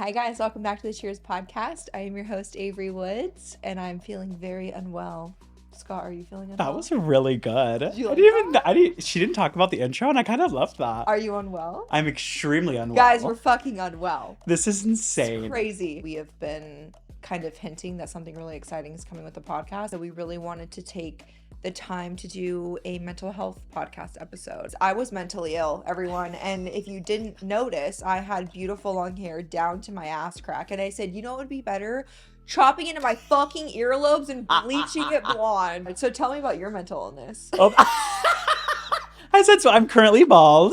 Hi, guys. Welcome back to the Cheers podcast. I am your host, Avery Woods, and I'm feeling very unwell. Scott, are you feeling That unwell? was really good. Did you like that? She didn't talk about the intro, and I kind of loved that. Are you unwell? I'm extremely Guys, we're unwell. fucking unwell. This is It's insane. crazy. We have been kind of hinting that something really exciting is coming with the podcast. So we really wanted to take the time to do a mental health podcast episode. I was mentally ill, everyone. And if you didn't notice, I had beautiful long hair down to my ass crack. And I said, you know what would be better? Chopping into my fucking earlobes and bleaching it blonde. So tell me about your mental illness. Oh, I said so. I'm currently bald.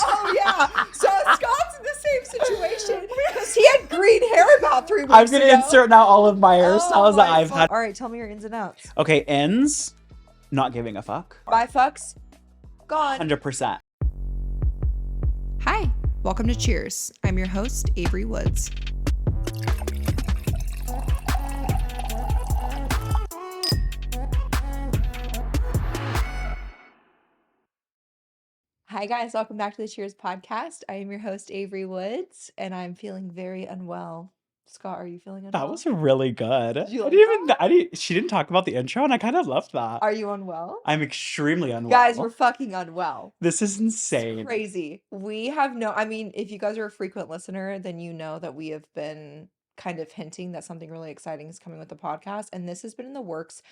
Oh, yeah. So Scott's in the same situation because he had green hair about 3 weeks ago. I'm gonna insert now all of my hairstyles that I've had. All right, tell me your ins and outs. Okay, ends. Not giving a fuck. Bye, fucks. Gone. 100%. Hi, welcome to Cheers. I'm your host, Avery Woods. Hi, guys. Welcome back to the Cheers podcast. I am your host, Avery Woods, and I'm feeling very unwell. Scott, are you feeling unwell? That was really good. Did you like She didn't talk about the intro, and I kind of loved that. Are you unwell? I'm extremely unwell. Guys, we're fucking unwell. This is It's insane. crazy. If you guys are a frequent listener, then you know that we have been kind of hinting that something really exciting is coming with the podcast. And this has been in the works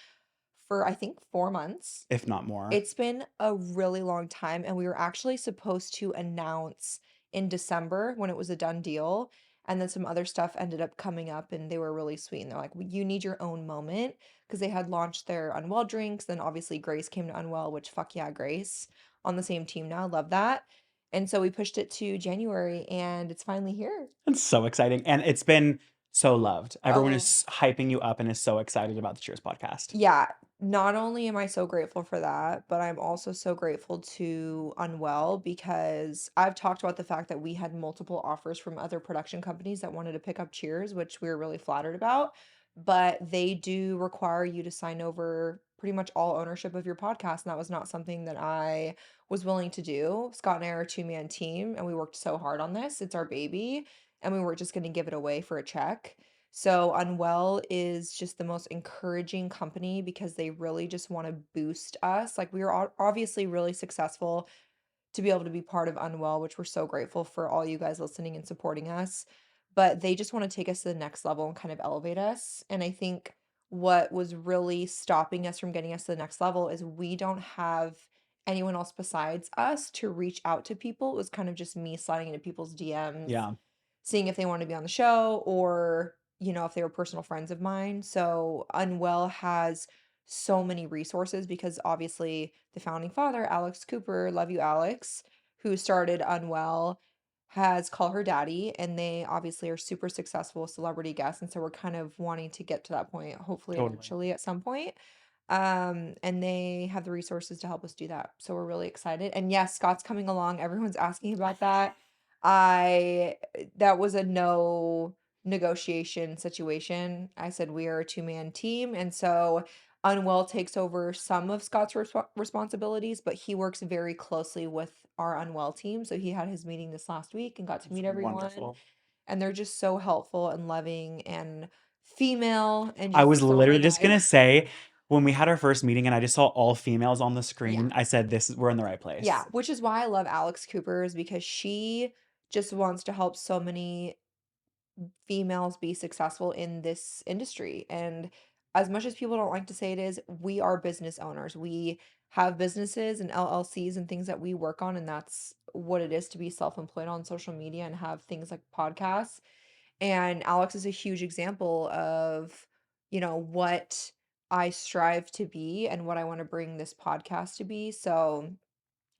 for, I think, 4 months. If not more. It's been a really long time. And we were actually supposed to announce in December when it was a done deal. And then some other stuff ended up coming up and they were really sweet. And they're like, "Well, you need your own moment," because they had launched their Unwell drinks. Then obviously Grace came to Unwell, which fuck yeah, Grace. On the same team now. Love that. And so we pushed it to January and it's finally here. It's so exciting. And it's been so loved. Everyone Oh. is hyping you up and is so excited about the Cheers podcast. Yeah, not only am I so grateful for that, but I'm also so grateful to Unwell because I've talked about the fact that we had multiple offers from other production companies that wanted to pick up Cheers, which we were really flattered about. But they do require you to sign over pretty much all ownership of your podcast. And that was not something that I was willing to do. Scott and I are a two-man team, and we worked so hard on this. It's our baby, and we weren't just going to give it away for a check. So Unwell is just the most encouraging company because they really just want to boost us. Like we were obviously really successful to be able to be part of Unwell, which we're so grateful for all you guys listening and supporting us. But they just want to take us to the next level and kind of elevate us. And I think what was really stopping us from getting us to the next level is we don't have anyone else besides us to reach out to people. It was kind of just me sliding into people's DMs, Yeah. seeing if they wanted to be on the show or, if they were personal friends of mine. So Unwell has so many resources because obviously the founding father, Alex Cooper, love you, Alex, who started Unwell, has Call Her Daddy, and they obviously are super successful celebrity guests. And so we're kind of wanting to get to that point, hopefully Totally. eventually at some point. And they have the resources to help us do that. So we're really excited. And yes, Scott's coming along. Everyone's asking about that. That was a no negotiation situation. I said we are a two-man team, and so Unwell takes over some of Scott's responsibilities, but he works very closely with our Unwell team. So he had his meeting this last week and got to It's meet everyone, wonderful. and they're just so helpful and loving and female and I just was so literally just gonna nice. say, when we had our first meeting and I just saw all females on the Yeah. screen, I said, we're in the right place. Yeah, which is why I love Alex Cooper is because she just wants to help so many females be successful in this industry. And as much as people don't like to say it is, we are business owners. We have businesses and LLCs and things that we work on, and that's what it is to be self-employed on social media and have things like podcasts. And Alex is a huge example of, what I strive to be and what I want to bring this podcast to be. So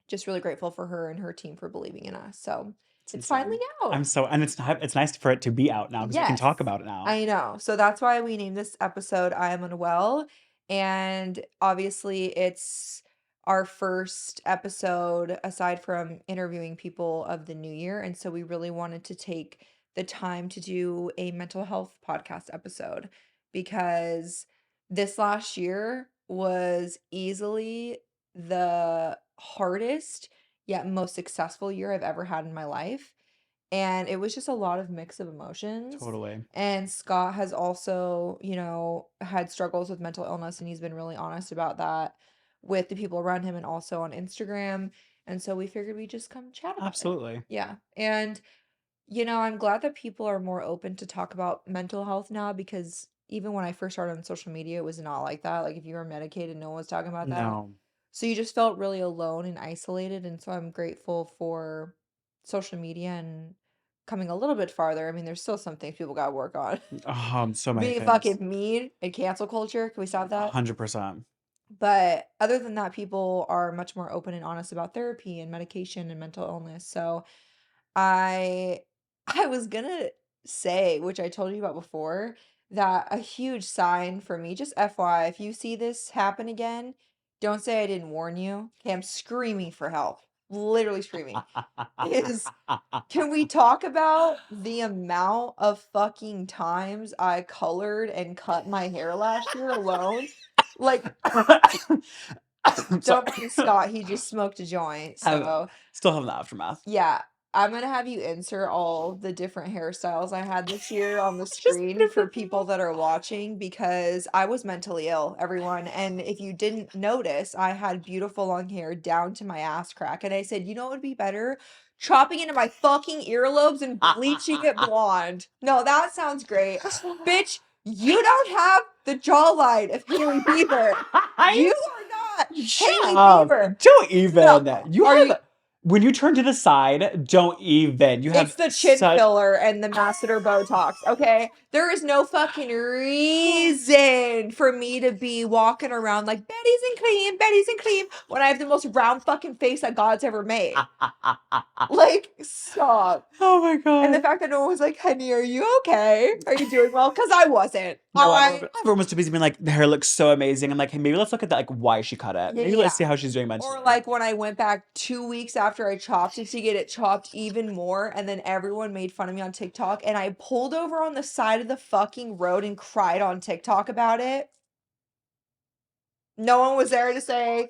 just really grateful for her and her team for believing in us. So It's it's insane. finally out. And it's nice for it to be out now because we can Yes, talk about it now. I know. So that's why we named this episode I Am Unwell. And obviously, it's our first episode aside from interviewing people of the new year. And so we really wanted to take the time to do a mental health podcast episode because this last year was easily the hardest yet most successful year I've ever had in my life. and it was just a lot of mix of emotions. Totally. And Scott has also, had struggles with mental illness, and he's been really honest about that with the people around him and also on Instagram. And so we figured we'd just come chat about it. Absolutely. Yeah. And I'm glad that people are more open to talk about mental health now, because even when I first started on social media, it was not like that. Like, if you were medicated, no one was talking about that. No. So you just felt really alone and isolated. And so I'm grateful for social media and coming a little bit farther. I mean, there's still some things people got to work on. So many Being things. fucking mean and cancel culture. Can we stop that? 100%. But other than that, people are much more open and honest about therapy and medication and mental illness. So I I was gonna say, which I told you about before, that a huge sign for me, just FYI, if you see this happen again, don't say I didn't warn you. Okay, I'm screaming for help. Literally screaming. Is Can we talk about the amount of fucking times I colored and cut my hair last year alone? Like, Sorry. don't mind Scott, he just smoked a joint, so Still having the aftermath. yeah, I'm gonna have you insert all the different hairstyles I had this year on the Just screen for different people that are watching, because I was mentally ill, everyone. And if you didn't notice, I had beautiful long hair down to my ass crack. And I said, you know what would be better? Chopping into my fucking earlobes and bleaching it blonde. No, that sounds great. Bitch, you don't have the jawline of Haley Bieber. You are not Haley Shut up. Bieber. Don't even. No. You Are you have, when you turn to the side, don't even. You It's have the chin such. filler and the masseter Botox, okay? There is no fucking reason for me to be walking around like Betty's and clean, when I have the most round fucking face that God's ever made. Like, stop. Oh my And the God. fact that no one was like, honey, are you okay? Are you doing well? Because I wasn't. No, everyone was too busy being like, the hair looks so amazing. I'm like, hey, maybe let's look at that, like, why she cut it. Maybe let's Yeah. see how she's doing mentally. Or like when I went back 2 weeks after I chopped it to get it chopped even more, and then everyone made fun of me on TikTok, and I pulled over on the side of the fucking road and cried on TikTok about it. No one was there to say,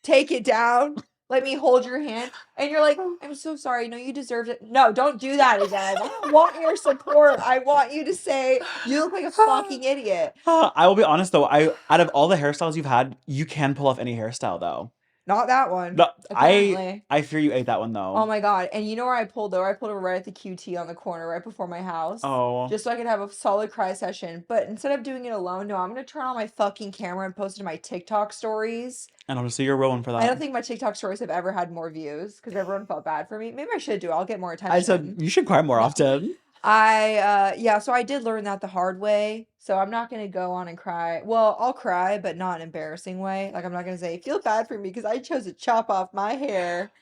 take it down. Let me hold your hand. And you're like, I'm so sorry. No, you deserved it. No, don't do that again. I don't want your support. I want you to say, you look like a fucking idiot. I will be honest though, out of all the hairstyles you've had, you can pull off any hairstyle though. Not that one, No, apparently. I fear you ate that one Oh though. my God. And you know where I pulled over? I pulled over right at the QT on the corner right before my house. Oh. Just so I could have a solid cry session. But instead of doing it alone, no, I'm gonna turn on my fucking camera and post it to my TikTok stories. And honestly, you're rolling for I don't that. think my TikTok stories have ever had more views because everyone felt bad for me. Maybe I should do it. I'll get more I said attention. you should cry more No. often. Yeah, so I did learn that the hard way. So I'm not gonna go on and cry. Well, I'll cry, but not in an embarrassing way. Like, I'm not gonna say, feel bad for me because I chose to chop off my hair.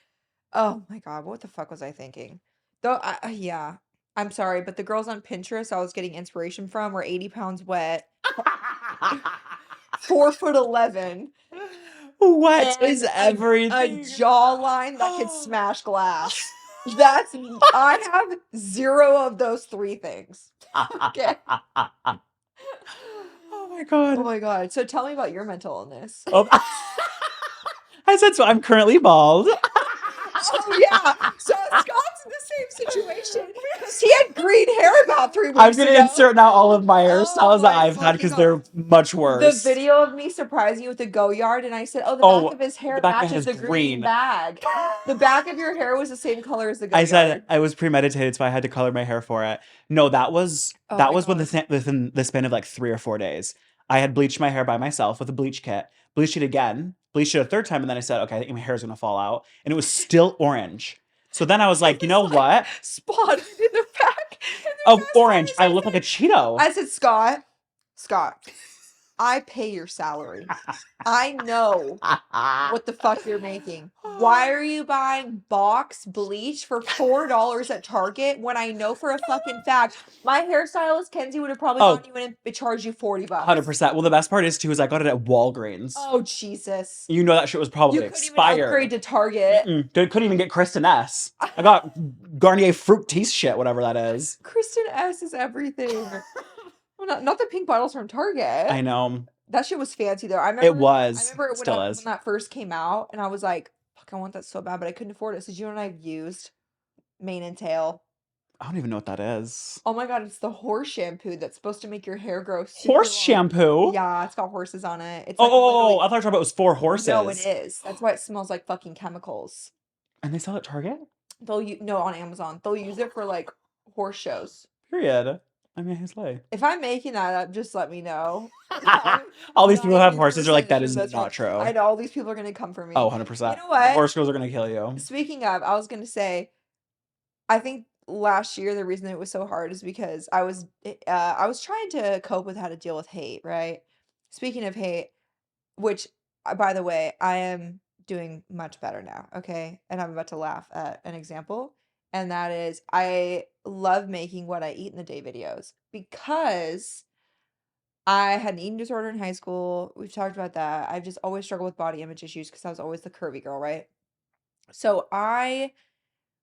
Oh my God, what the fuck was I thinking? Though, yeah, I'm sorry, but the girls on Pinterest I was getting inspiration from were 80 pounds wet, 4'11", What and is a everything? jawline that could smash glass. I have zero of those three things. Okay. Oh my Oh God. my God. So tell me about your mental illness. Oh, I said so. I'm currently bald. Oh yeah. So Scott's in the same situation because he had green hair about 3 I'm weeks gonna ago. insert now all of my Oh hairstyles that my I've had fucking because God. they're much The worse. video of me surprising you with the Goyard, and I said, "Oh, the back Oh, of his the hair back of matches his the green green. bag. The back of your hair was the same color as the I said Goyard." I was premeditated, so I had to color my hair for it. No, Oh that my was God. within the span of like 3 or 4 days. I had bleached my hair by myself with a bleach kit, bleached it again, bleached it a third time, and then I said, okay, I think my hair is gonna fall out, and it was still orange. So then I was like, you know It's like what? spotted in the back. And the Of best part orange, is I look like a Cheeto. I said, Scott, I pay your salary. I know what the fuck you're making. Why are you buying box bleach for $4 at Target when I know for a fucking fact my hairstylist Kenzie would have probably Oh, gone to you and charged you $40? 100%. Well, the best part is too is I got it at Walgreens. Oh Jesus. You know that shit was You probably couldn't even upgrade expired. to Target. Couldn't even get Kristen S. I got Garnier Fructis shit, whatever that is. Kristen S is everything. Well, not the pink bottles from I Target. know. That shit was fancy though. It I was. remember Still when is. that first came out, and I was like, fuck, I want that so bad, but I couldn't afford it. So you know what I've used? Mane and Tail. I don't even know what that is. Oh my God, it's the horse shampoo that's supposed to make your hair grow super Horse long. shampoo? Yeah, it's got horses on it. It's Oh, like oh, oh, literally, I thought you were talking about it was for no, it horses. is. That's why it smells like fucking chemicals. And they sell it at Target? No, on Amazon. They'll use it for like horse shows. Period. I mean, he's like. If I'm making that up, just let me know. I'm All these people who have horses are like, 90% that sure is that's wrong. not true. I know all these people are gonna come for Oh, me. You 100%. know The what? horse girls are going to kill you. Speaking of, I was gonna say, I think last year the reason it was so hard is because I was trying to cope with how to deal with hate, right? Speaking of hate, which by the way, I am doing much better now, okay? And I'm about to laugh at an example, and that is I love making what I eat in the day videos because I had an eating disorder in high school. We've talked about that. I've just always struggled with body image issues because I was always the curvy girl, right? So I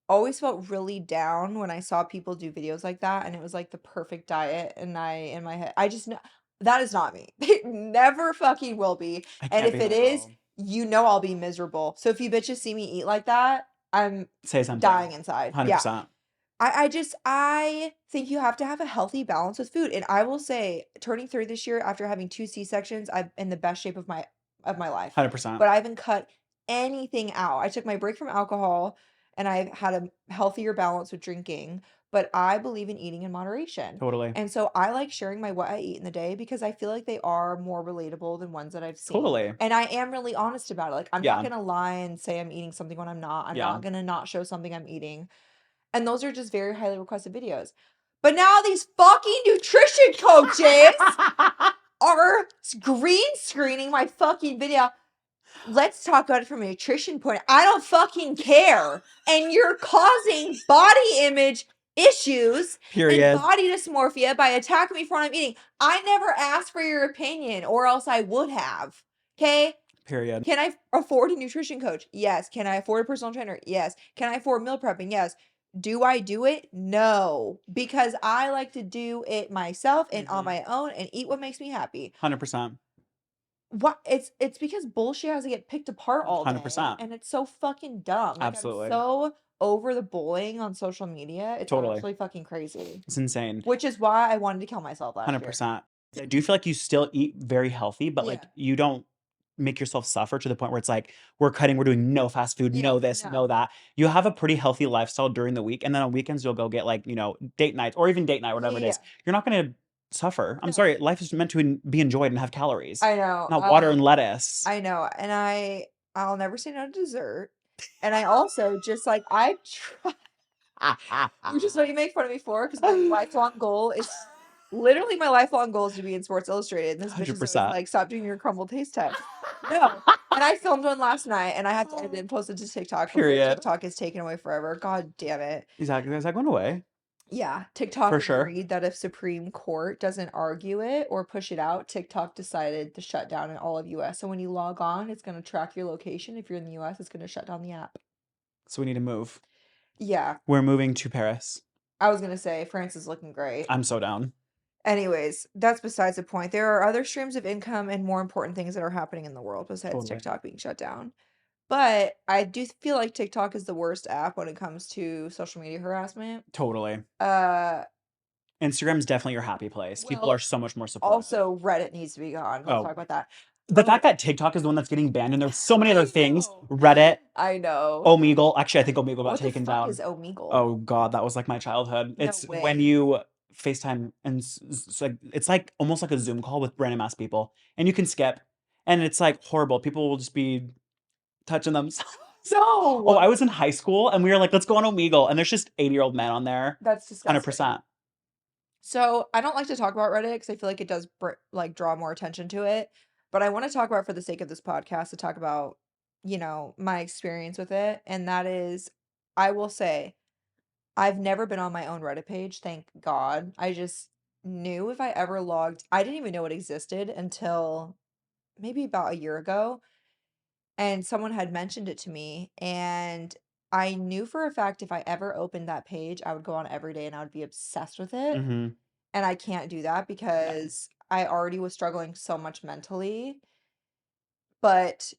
always felt really down when I saw people do videos like that, and it was like the perfect diet, and in my head, I just know that is not me. It never fucking will be. I And can't be if it that is, girl. you know I'll be miserable. So if you bitches see me eat like that, I'm Say something. dying inside. Yeah. 100%. I think you have to have a healthy balance with food. And I will say, turning 30 this year after having two C-sections, I'm in the best shape of my life. 100%. But I haven't cut anything out. I took my break from alcohol and I've had a healthier balance with drinking, but I believe in eating in moderation. Totally. And so I like sharing my what I eat in the day because I feel like they are more relatable than ones that I've seen. Totally. And I am really honest about it. Like I'm not Yeah. gonna lie and say I'm eating something when I'm not. I'm Yeah. not gonna not show something I'm eating. And those are just very highly requested videos. But now these fucking nutrition coaches are green screening my fucking video. Let's talk about it from a nutrition point. I don't fucking care. And you're causing body image issues and Period. body dysmorphia by attacking me for what I'm eating. I never asked for your opinion, or else I would have. Okay? Period. Can I afford a nutrition coach? Yes. Can I afford a personal trainer? Yes. Can I afford meal prepping? Yes. Do I do it? No, because I like to do it myself and on my own and eat what makes me happy. 100%. What it's because bullshit has to get picked apart all day 100%. and it's so fucking dumb. Like I'm Absolutely. so over the bullying on social media. It's Totally. actually fucking crazy. It's insane. Which is why I wanted to kill myself last year. 100%. I do feel like you still eat very healthy, but like Yeah. you don't make yourself suffer to the point where it's like we're cutting, we're doing no fast food, Yeah, no this, no. no that. You have a pretty healthy lifestyle during the week, and then on weekends you'll go get like, date nights or even date night, whatever it Yeah. is. You're not gonna suffer. I'm No. sorry, life is meant to be enjoyed and have calories, I know. not water and lettuce. I know. And I'll never say no to dessert. And I also just like I try, which is what you make fun of me for, because my lifelong goal is literally my lifelong goal is to be in Sports Illustrated. And this bitch is always 100%. like, stop doing your crumble taste test. No. And I filmed one last night and I have to edit and post it to TikTok before Period. TikTok is taken away forever. God damn it. Exactly. Is that going away? Yeah, TikTok For sure. agreed that if Supreme Court doesn't argue it or push it out, TikTok decided to shut down in all of US. So when you log on, it's going to track your location. If you're in the US, it's going to shut down the app. So we need to move. Yeah, We're moving to Paris. I was going to say France is looking great. I'm so down. Anyways, that's besides the point. There are other streams of income and more important things that are happening in the world besides Totally. TikTok being shut down. But I do feel like TikTok is the worst app when it comes to social media harassment. Totally. Uh, Instagram's definitely your happy place. People well, are so much more supportive. also Reddit needs to be gone. Let's Oh. talk about that. The Okay. fact that TikTok is the one that's getting banned, and there's so many other things. know. Reddit, I know. Omegle. Actually, I think Omegle got What the taken fuck down. is Omegle? Oh God, that was like my childhood. No It's way. when you FaceTime and it's like almost like a Zoom call with random ass people, and you can skip, and it's like horrible. People will just be touching themselves. Oh, No. I was in high school, and we were like, let's go on Omegle, and there's just 80-year-old men on there. That's disgusting. 100%. So I don't like to talk about Reddit because I feel like it does like draw more attention to it. But I want to talk about it for the sake of this podcast to talk about, my experience with it. And that is, I will say, I've never been on my own Reddit page, thank God. I just knew if I ever logged, I didn't even know it existed until maybe about a year ago. And someone had mentioned it to me. And I knew for a fact if I ever opened that page, I would go on every day and I would be obsessed with it. Mm-hmm. And I can't do that because I already was struggling so much mentally. But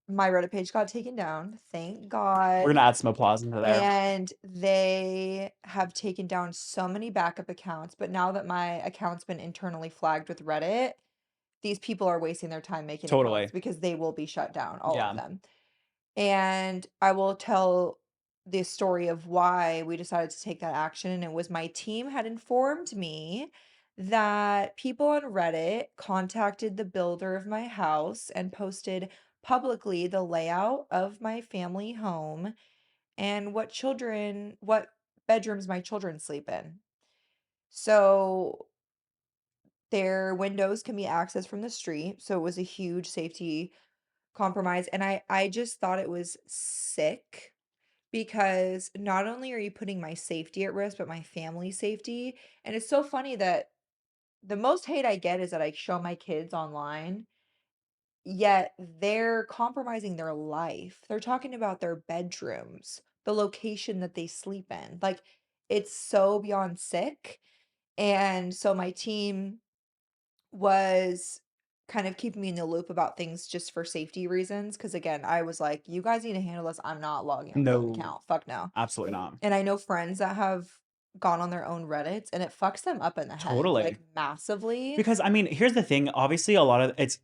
my Reddit page got taken down, thank We're God. gonna add some applause into there. And they have taken down so many backup accounts, but now that my account's been internally flagged with Reddit, these people are wasting their time making accounts Totally. because they will be shut down, all of Yeah. them. And I will tell the story of why we decided to take that action. And it was my team had informed me that people on Reddit contacted the builder of my house and posted publicly the layout of my family home and what bedrooms my children sleep in. So their windows can be accessed from the street. So it was a huge safety compromise. And I just thought it was sick because not only are you putting my safety at risk, but my family's safety. And it's so funny that the most hate I get is that I show my kids online, yet they're compromising their life. They're talking about their bedrooms, the location that they sleep in. Like, it's so beyond sick. And so my team was kind of keeping me in the loop about things just for safety reasons. Cause again, I was like, you guys need to handle this. I'm not logging on my own No, account. Fuck no. absolutely not. And I know friends that have gone on their own Reddits and it fucks them up in the head, like Totally. massively. Because I mean, here's the thing. Obviously, a lot of it's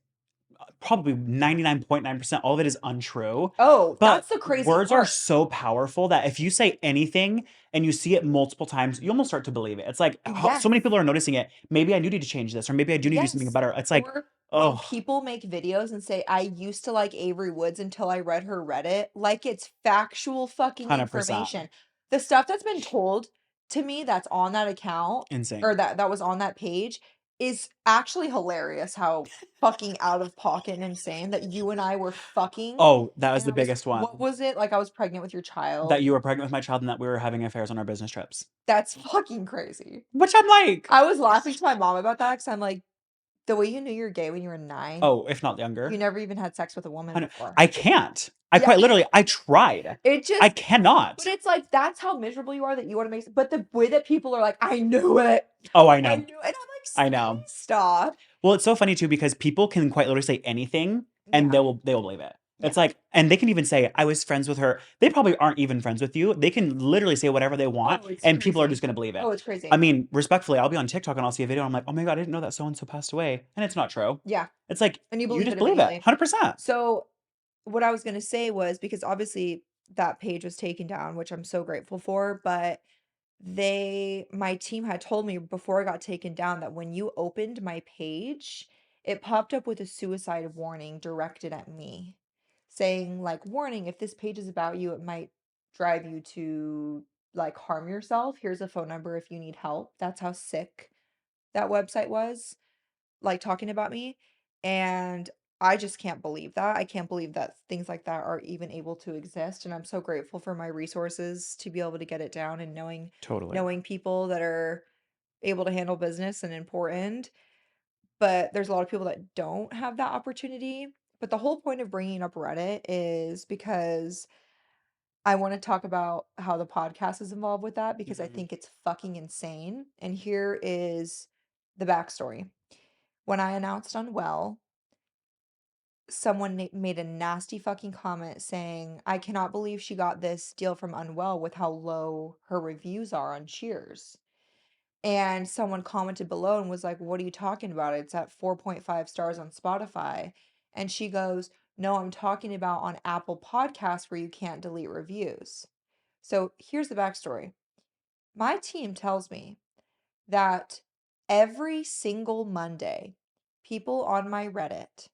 probably 99.9% all of it is untrue. Oh, But that's the crazy words are part. so powerful that if you say anything and you see it multiple times, you almost start to believe it. It's like so many Yes. people are noticing it. Maybe I do need to change this, or maybe I do need to do something Yes. better. It's like, Or when oh, people make videos and say, I used to like Avery Woods until I read her Reddit, like it's factual fucking 100% information. The stuff that's been told to me that's on that account or insane. that was on that page is actually hilarious how fucking out of pocket and insane that you and I were fucking Oh, that was and the I was biggest what one. was it? Like I was pregnant with your That child. you were pregnant with my child and that we were having affairs on our business trips. That's fucking crazy. Which I'm like, I was laughing to my mom about that because I'm like, the way you knew you were gay when you were 9, oh, if not you younger. never even had sex with a woman before. I can't. I Yeah. quite literally, I tried. It I just but cannot. it's like, that's how miserable you are that you wanna make but the way that people are like, "I knew it. Oh, I I know. knew it." And I'm like, I "Please know. stop." Well, it's so funny too because people can quite literally say anything and Yeah, they will believe it. yeah. It's like, and they can even say, I was friends with her. They probably aren't even friends with you. They can literally say whatever they want Oh, it's and people are just crazy. gonna believe it. Oh, it's I crazy. mean, respectfully, I'll be on TikTok and I'll see a video and I'm like, oh my God, I didn't know that so and so passed away. And it's not true. Yeah, It's like, and you you believe it just believe it. immediately. 100%. So, what I was gonna say was because obviously that page was taken down, which I'm so grateful for, but my team had told me before I got taken down that when you opened my page, it popped up with a suicide warning directed at me, saying like, "Warning, if this page is about you, it might drive you to like harm yourself. Here's a phone number if you need help." That's how sick that website was, like talking about me. And I just can't believe that. I can't believe that things like that are even able to exist. And I'm so grateful for my resources to be able to get it down and Totally. knowing people that are able to handle business and important. But there's a lot of people that don't have that opportunity. But the whole point of bringing up Reddit is because I want to talk about how the podcast is involved with that because I Mhm. think it's fucking insane. And here is the backstory. When I announced Unwell, someone made a nasty fucking comment saying, I cannot believe she got this deal from Unwell with how low her reviews are on Cheers. And someone commented below and was like, what are you talking about? It's at 4.5 stars on Spotify. And she goes, no, I'm talking about on Apple Podcasts where you can't delete reviews. So here's the backstory. My team tells me that every single Monday, people on my Reddit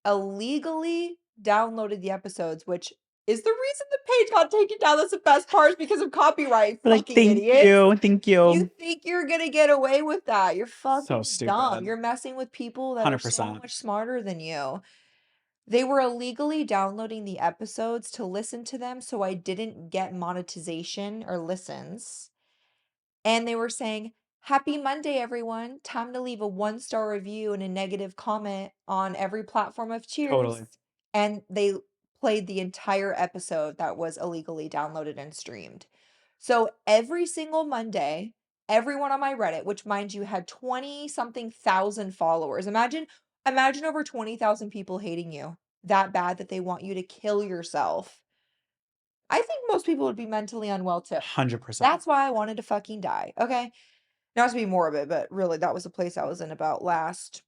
illegally downloaded the episodes, which is the reason the page got taken down. That's the best part is because of copyright, We're like, fucking idiots. thank You you. think you're gonna get away with that. You're So fucking dumb. stupid. You're messing with people that are so 100%. much smarter than you. They were illegally downloading the episodes to listen to them so I didn't get monetization or listens. And they were saying, Happy Monday, everyone. Time to leave a 1-star review and a negative comment on every platform of Cheers. Totally. And they played the entire episode that was illegally downloaded and streamed. So every single Monday, everyone on my Reddit, which mind you had 20 something thousand followers. Imagine over 20,000 people hating you. that bad that they want you to kill yourself, I think most people would be mentally unwell too. 100%. That's why I wanted to fucking die, okay? Not to be morbid, but really that was the place I was in about last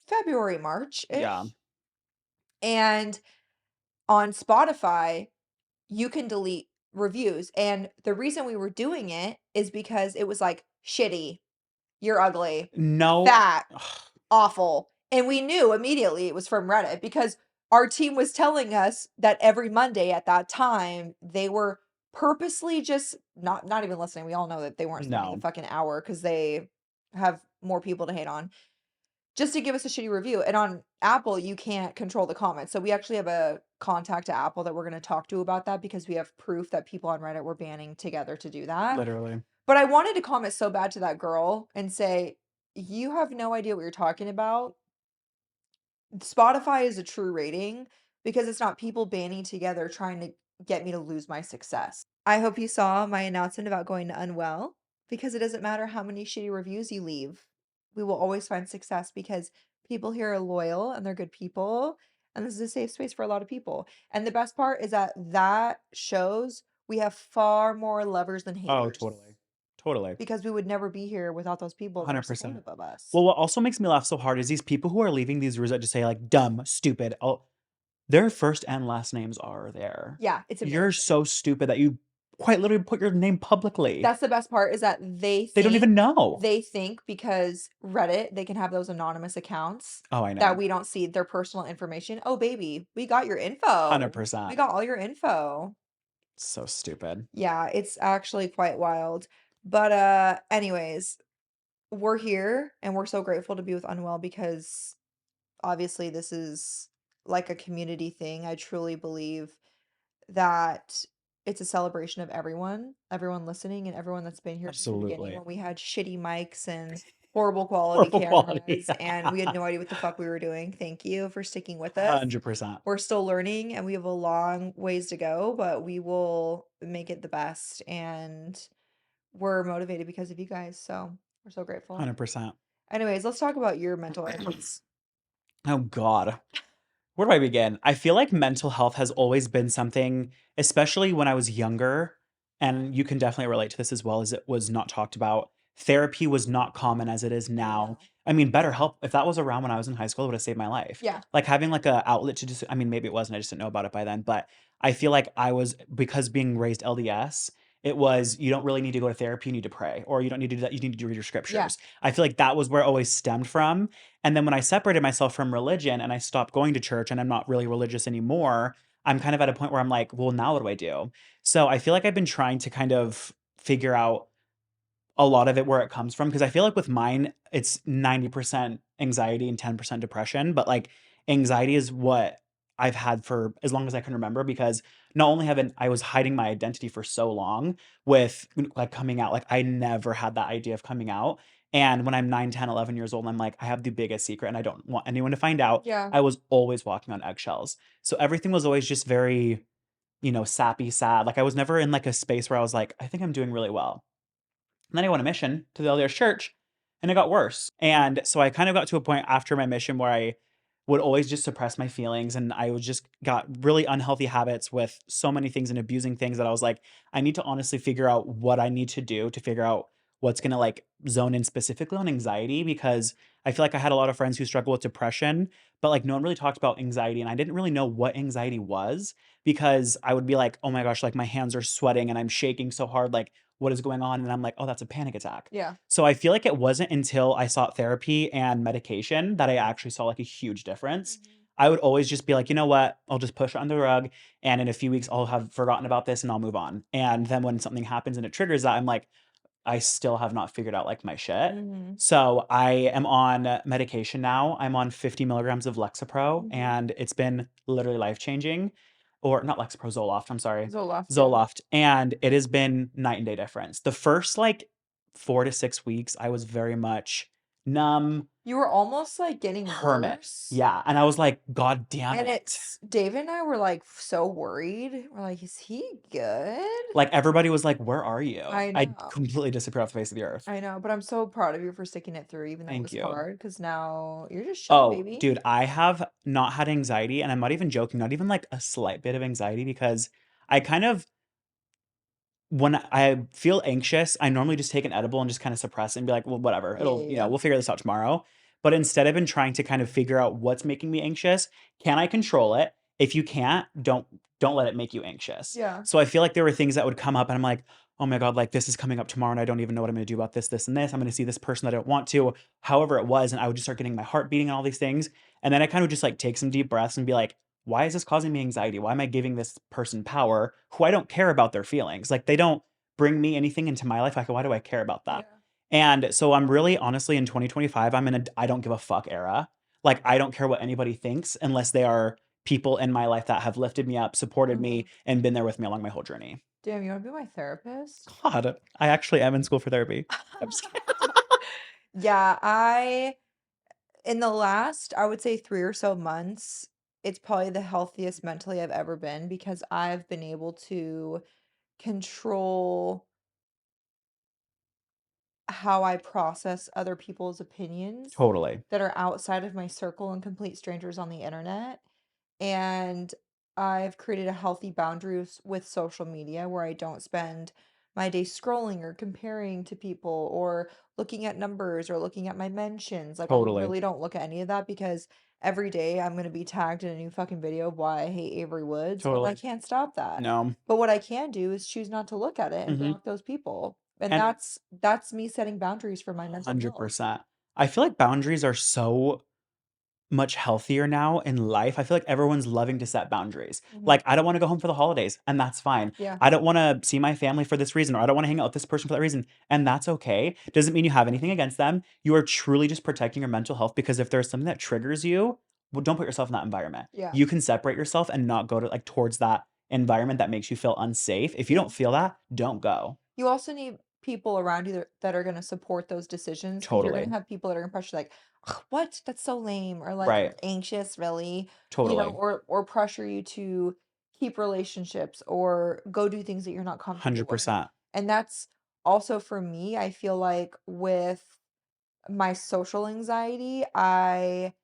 February, Yeah. March-ish. And on Spotify, you can delete reviews. And the reason we were doing it is because it was like, shitty, you're ugly, No. fat, awful. And we knew immediately it was from Reddit because our team was telling us that every Monday at that time, they were purposely just not even listening. We all know that they weren't spending a No. fucking hour because they have more people to hate on just to give us a shitty review. And on Apple, you can't control the comments. So we actually have a contact to Apple that we're going to talk to about that because we have proof that people on Reddit were banding together to do that. Literally. But I wanted to comment so bad to that girl and say, "You have no idea what you're talking about. Spotify is a true rating because it's not people banding together trying to get me to lose my success." I hope you saw my announcement about going to Unwell because it doesn't matter how many shitty reviews you leave. We will always find success because people here are loyal and they're good people. And this is a safe space for a lot of people. And the best part is that that shows we have far more lovers than Oh, haters totally. Totally. because we would never be here without those people that are 100%. supportive of us. Well, what also makes me laugh so hard is these people who are leaving these reviews that just say like dumb, stupid. Oh, their first and last names are there. Yeah, it's You're embarrassing. so stupid that you quite literally put your name publicly. That's the best part is that They don't even know. they think because Reddit, they can have those anonymous accounts Oh, I that know. we don't see their personal information. "Oh, baby, we got your info. We 100%. got all your info." So stupid. Yeah, it's actually quite wild. But, anyways, we're here and we're so grateful to be with Unwell because obviously this is like a community thing. I truly believe that it's a celebration of everyone listening and everyone that's been here since the beginning Absolutely. when we had shitty mics and horrible quality Horrible quality. cameras and we had no idea what the fuck we were doing. Thank you for sticking with us. 100%. We're still learning and we have a long ways to go, but we will make it the best and we're motivated because of you guys. So we're so grateful. 100%. Anyways, let's talk about your mental illness. Oh, God. Where do I begin? I feel like mental health has always been something, especially when I was younger, and you can definitely relate to this as well, as it was not talked about. Therapy was not common as it is now. No. I mean, BetterHelp, if that was around when I was in high school, it would have saved my life. Yeah. Like having like a outlet to just, I mean, maybe it wasn't, I just didn't know about it by then, but I feel like I was, because being raised LDS, it was, you don't really need to go to therapy, you need to pray, or you don't need to do that, you need to read your Yeah. scriptures. I feel like that was where it always stemmed from. And then when I separated myself from religion and I stopped going to church and I'm not really religious anymore, I'm kind of at a point where I'm like, well, now what do I do? So I feel like I've been trying to kind of figure out a lot of it where it comes from because I feel like with mine, it's 90% anxiety and 10% depression. But like anxiety is what I've had for as long as I can remember because not only haven't I was hiding my identity for so long with like coming out, like I never had that idea of coming out. And when I'm 9, 10, 11 years old, I'm like, I have the biggest secret and I don't want anyone to find out. Yeah. I was always walking on eggshells. So everything was always just very, sappy, sad. Like I was never in like a space where I was like, I think I'm doing really well. And then I went on a mission to the LDS church and it got worse. And so I kind of got to a point after my mission where I would always just suppress my feelings and I was just got really unhealthy habits with so many things and abusing things that I was like, I need to honestly figure out what I need to do to figure out what's going to like zone in specifically on anxiety because I feel like I had a lot of friends who struggle with depression, but like no one really talked about anxiety and I didn't really know what anxiety was because I would be like, "Oh my gosh, like my hands are sweating and I'm shaking so hard like what is going on?" And I'm like, "Oh, that's a panic attack." Yeah. So I feel like it wasn't until I sought therapy and medication that I actually saw like a huge difference. Mhm. I would always just be like, "You know what? I'll just push it under the rug and in a few weeks I'll have forgotten about this and I'll move on." And then when something happens and it triggers that, I'm like, I still have not figured out like my shit. Mhm. So I am on medication now. I'm on 50 milligrams of Lexapro Mhm. and it's been literally life changing. Or not Lexapro, Zoloft, I'm sorry. Zoloft, yeah. Zoloft. And it has been night and day difference. The first like 4 to 6 weeks, I was very much numb. You were almost, like, getting Hermit. worse, Yeah, and I was like, "God damn and it." it's David and I were, like, so worried. We're like, "Is he good?" Like, everybody was like, "Where are you?" I I know. completely disappeared off the face of the earth. I know, but I'm so proud of you for sticking it through even though it Thank was you. hard. Because now you're just chilling, Oh, baby. dude, I have not had anxiety, and I'm not even joking, not even, like, a slight bit of anxiety because I kind of when I feel anxious, I normally just take an edible and just kinda suppress it and be like, "Well, whatever. Yeah, It'll yeah, you know, yeah. we'll figure this out tomorrow." But instead, I've been trying to kind of figure out what's making me anxious. Can I control it? If you can't, don't let it make you anxious. Yeah. So I feel like there were things that would come up and I'm like, "Oh my god, like, this is coming up tomorrow, and I don't even know what I'm gonna do about this, this, and this. I'm gonna see this person that I don't want to." However it was, and I would just start getting my heart beating and all these things, and then I kind of just, like, take some deep breaths and be like, "Why is this causing me anxiety? Why am I giving this person power who I don't care about their feelings?" Like, they don't bring me anything into my life, like, why do I care about that? Yeah. And so I'm really honestly in 2025, I'm in a I don't give a fuck era. Like, I don't care what anybody thinks unless they are people in my life that have lifted me up, supported me, Mhm. and been there with me along my whole journey. Damn, you wanna be my therapist? God, I actually am in school for therapy. I'm just kidding. Yeah, in the last, I would say 3 or so months, it's probably the healthiest mentally I've ever been because I've been able to control how I process other people's opinions Totally, that are outside of my circle and complete strangers on the internet. And I've created a healthy boundaries with social media where I don't spend my day scrolling or comparing to people or looking at numbers or looking at my mentions. Like, I totally, really don't look at any of that because every day I'm going to be tagged in a new fucking video of why I hate Avery Woods, and I totally. can't stop that. No. But what I can do is choose not to look at it and Mhm. block those people. And And that's me setting boundaries for my mental health. 100%. I feel like boundaries are so much healthier now in life. I feel like everyone's loving to set boundaries. Mhm. Like, I don't wanna go home for the holidays, and that's fine. Yeah. I don't wanna see my family for this reason, or I don't wanna hang out with this person for that reason, and that's okay. Doesn't mean you have anything against them. You are truly just protecting your mental health because if there's something that triggers you, well, don't put yourself in that environment. Yeah. You can separate yourself and not go to like, towards that environment that makes you feel unsafe. If you Yeah. don't feel that, don't go. You also need people around you that are gonna support those decisions because 'cause you're gonna Totally. have people that are gonna pressure like, "Ugh, what? That's so lame," or like, Right. "You're anxious, really?" Totally. Or pressure you to keep relationships or go do things that you're not comfortable with. 100%. And that's also for me, I feel like with my social anxiety, I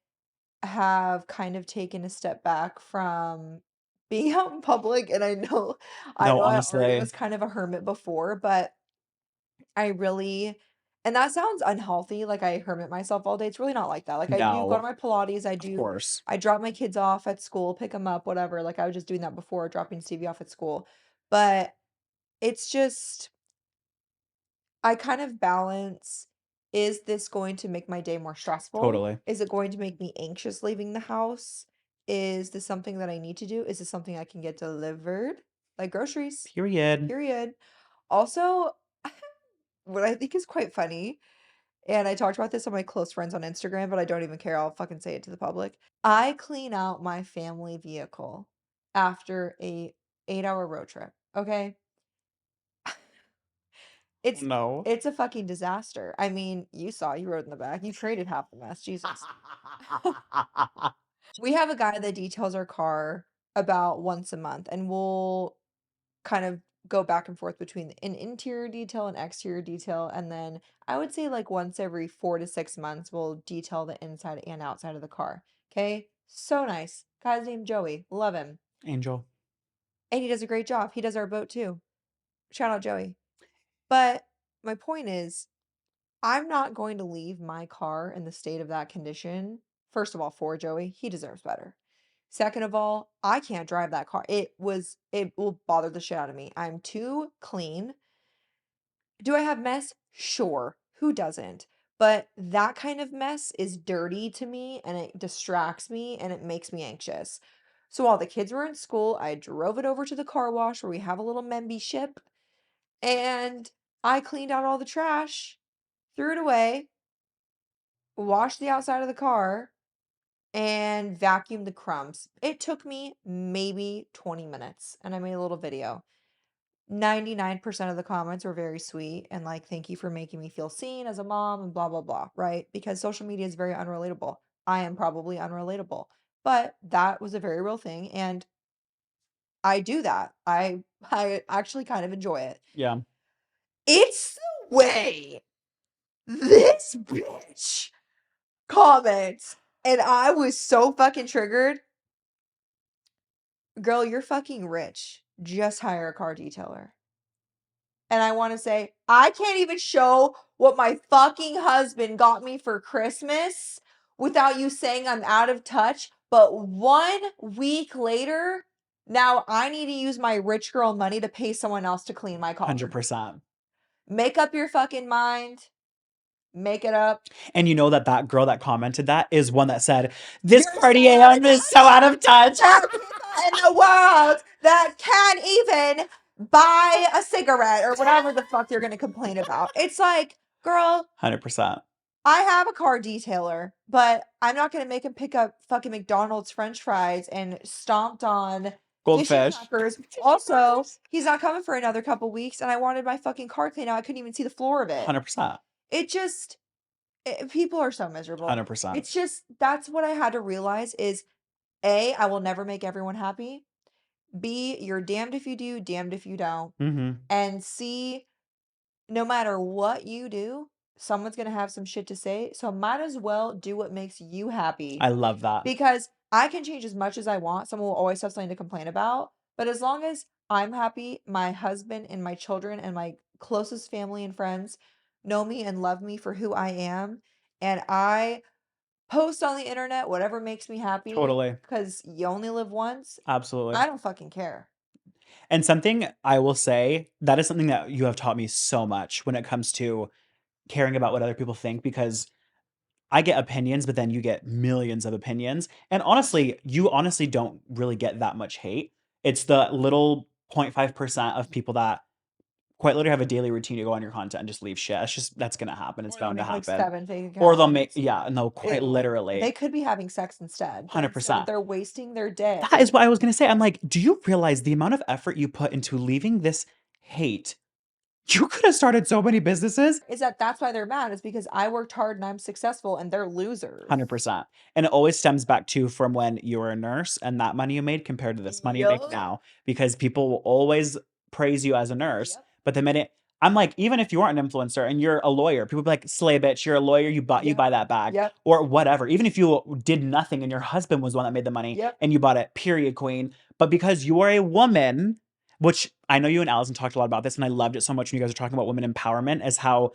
have kind of taken a step back from being out in public, and I No, know I already honestly, was kind of a hermit before, but I really and that sounds unhealthy, like I hermit myself all day. It's really not like that. Like I do go to no. my Pilates, Of course. I drop my kids off at school, pick them up, whatever. Like I was just doing that before, dropping Stevie off at school. But it's just I kind of balance, is this going to make my day more stressful? Totally. Is it going to make me anxious leaving the house? Is this something that I need to do? Is this something I can get delivered? Like groceries. Period. Period. Also, what I think is quite funny, and I talked about this on my close friends on Instagram, but I don't even care. I'll fucking say it to the public. I clean out my family vehicle after a 8-hour road trip. Okay. Oh, It's no. it's a fucking disaster. I mean, you saw, you rode in the back. You created half the mess. Jesus. We have a guy that details our car about once a month, and we'll kind of go back and forth between an interior detail and exterior detail. And then I would say like once every 4 to 6 months, we'll detail the inside and outside of the car. Okay. So nice. Guy's named Joey. Love him. Angel. And he does a great job. He does our boat too. Shout out Joey. But my point is, I'm not going to leave my car in the state of that condition. First of all, for Joey, he deserves better. Second of all, I can't drive that car. It will bother the shit out of me. I'm too clean. Do I have mess? Sure. Who doesn't? But that kind of mess is dirty to me and it distracts me and it makes me anxious. So while the kids were in school, I drove it over to the car wash where we have a little membership and I cleaned out all the trash, threw it away, washed the outside of the car, and vacuumed the crumbs. It took me maybe 20 minutes and I made a little video. 99% of the comments were very sweet and like, thank you for making me feel seen as a mom and blah, blah, blah, right? Because social media is very unrelatable. I am probably unrelatable, but that was a very real thing. And I do that. I actually kind of enjoy it. Yeah. It's the way this bitch comments. And I was so fucking triggered. Girl, you're fucking rich. Just hire a car detailer. And I want to say, I can't even show what my fucking husband got me for Christmas without you saying I'm out of touch. But 1 week later, now I need to use my rich girl money to pay someone else to clean my car. 100%. Make up your fucking mind. Make it up. And you know that that girl that commented that is one that said, "This You're so Cartier out of is so out of touch." There are people in the world that can't even buy a cigarette or whatever the fuck you're gonna complain about. It's like, girl, 100%. I have a car detailer, but I'm not gonna make him pick up fucking McDonald's French fries and stomped on fishing Goldfish. crackers. Also, he's not coming for another couple weeks, and I wanted my fucking car cleaned out. I couldn't even see the floor of it. 100%. It just people are so miserable. 100%. It's just that's what I had to realize is A, I will never make everyone happy. B, you're damned if you do, damned if you don't. Mhm. And C, no matter what you do, someone's gonna have some shit to say. So might as well do what makes you happy. I love that. Because I can change as much as I want. Someone will always have something to complain about. But as long as I'm happy, my husband and my children and my closest family and friends know me and love me for who I am. And I post on the internet whatever makes me happy Totally. because you only live once. Absolutely. I don't fucking care. And something I will say, that is something that you have taught me so much when it comes to caring about what other people think, because I get opinions, but then you get millions of opinions. And honestly, you honestly don't really get that much hate. It's the little 0.5% of people that quite literally have a daily routine to go on your content and just leave shit. It's just that's gonna happen. It's Or they'll bound to make like happen. 7 fake Or they'll make, accounts. yeah, no, quite Ew. They literally. could be having sex instead, but instead 100%. they're wasting their day. That is what I was gonna say. I'm like, do you realize the amount of effort you put into leaving this hate? You could have started so many businesses. Is that's why they're mad, is because I worked hard and I'm successful and they're losers. 100%. And it always stems back to from when you were a nurse and that money you made compared to this money you make Yup. now, because people will always praise you as a nurse. Yep. But the minute I'm like, even if you aren't an influencer and you're a lawyer, people be like, "Slay bitch, you're a lawyer, you Yep. buy that bag." Yep. Or whatever. Even if you did nothing and your husband was the one that made the money Yep. and you bought it, period, queen. But because you are a woman, which I know you and Allison talked a lot about this, and I loved it so much when you guys are talking about women empowerment, is how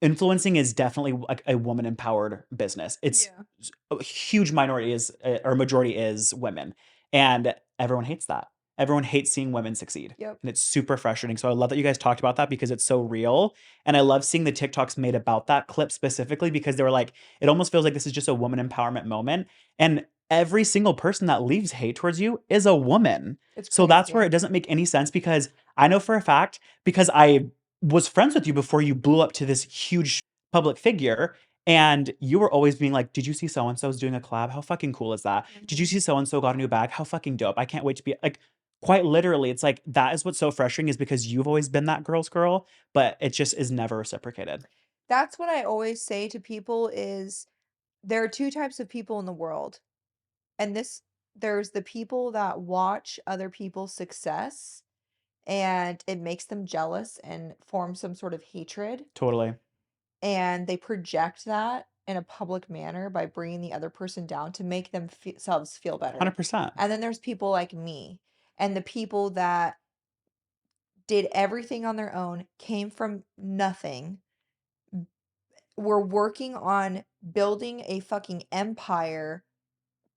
influencing is definitely like a woman empowered business. It's Yeah. a huge minority is or majority is women, and everyone hates that. Everyone hates seeing women succeed. Yep. And it's super frustrating. So I love that you guys talked about that because it's so real. And I love seeing the TikToks made about that clip specifically because they were like, it almost feels like this is just a woman empowerment moment. And every single person that leaves hate towards you is a woman. It's So that's where it crazy. doesn't make any sense, because I know for a fact, because I was friends with you before you blew up to this huge public figure. And you were always being like, "Did you see so and so's doing a collab? How fucking cool is that? Did you Mhm. see so and so got a new bag? How fucking dope. I can't wait to be like," quite literally, it's like that is what's so frustrating, is because you've always been that girl's girl, but it just is never reciprocated. That's what I always say to people is there are two types of people in the world. And there's the people that watch other people's success and it makes them jealous and form some sort of hatred. Totally. And they project that in a public manner by bringing the other person down to make themselves feel better. 100%. And then there's people like me and the people that did everything on their own, came from nothing, were working on building a fucking empire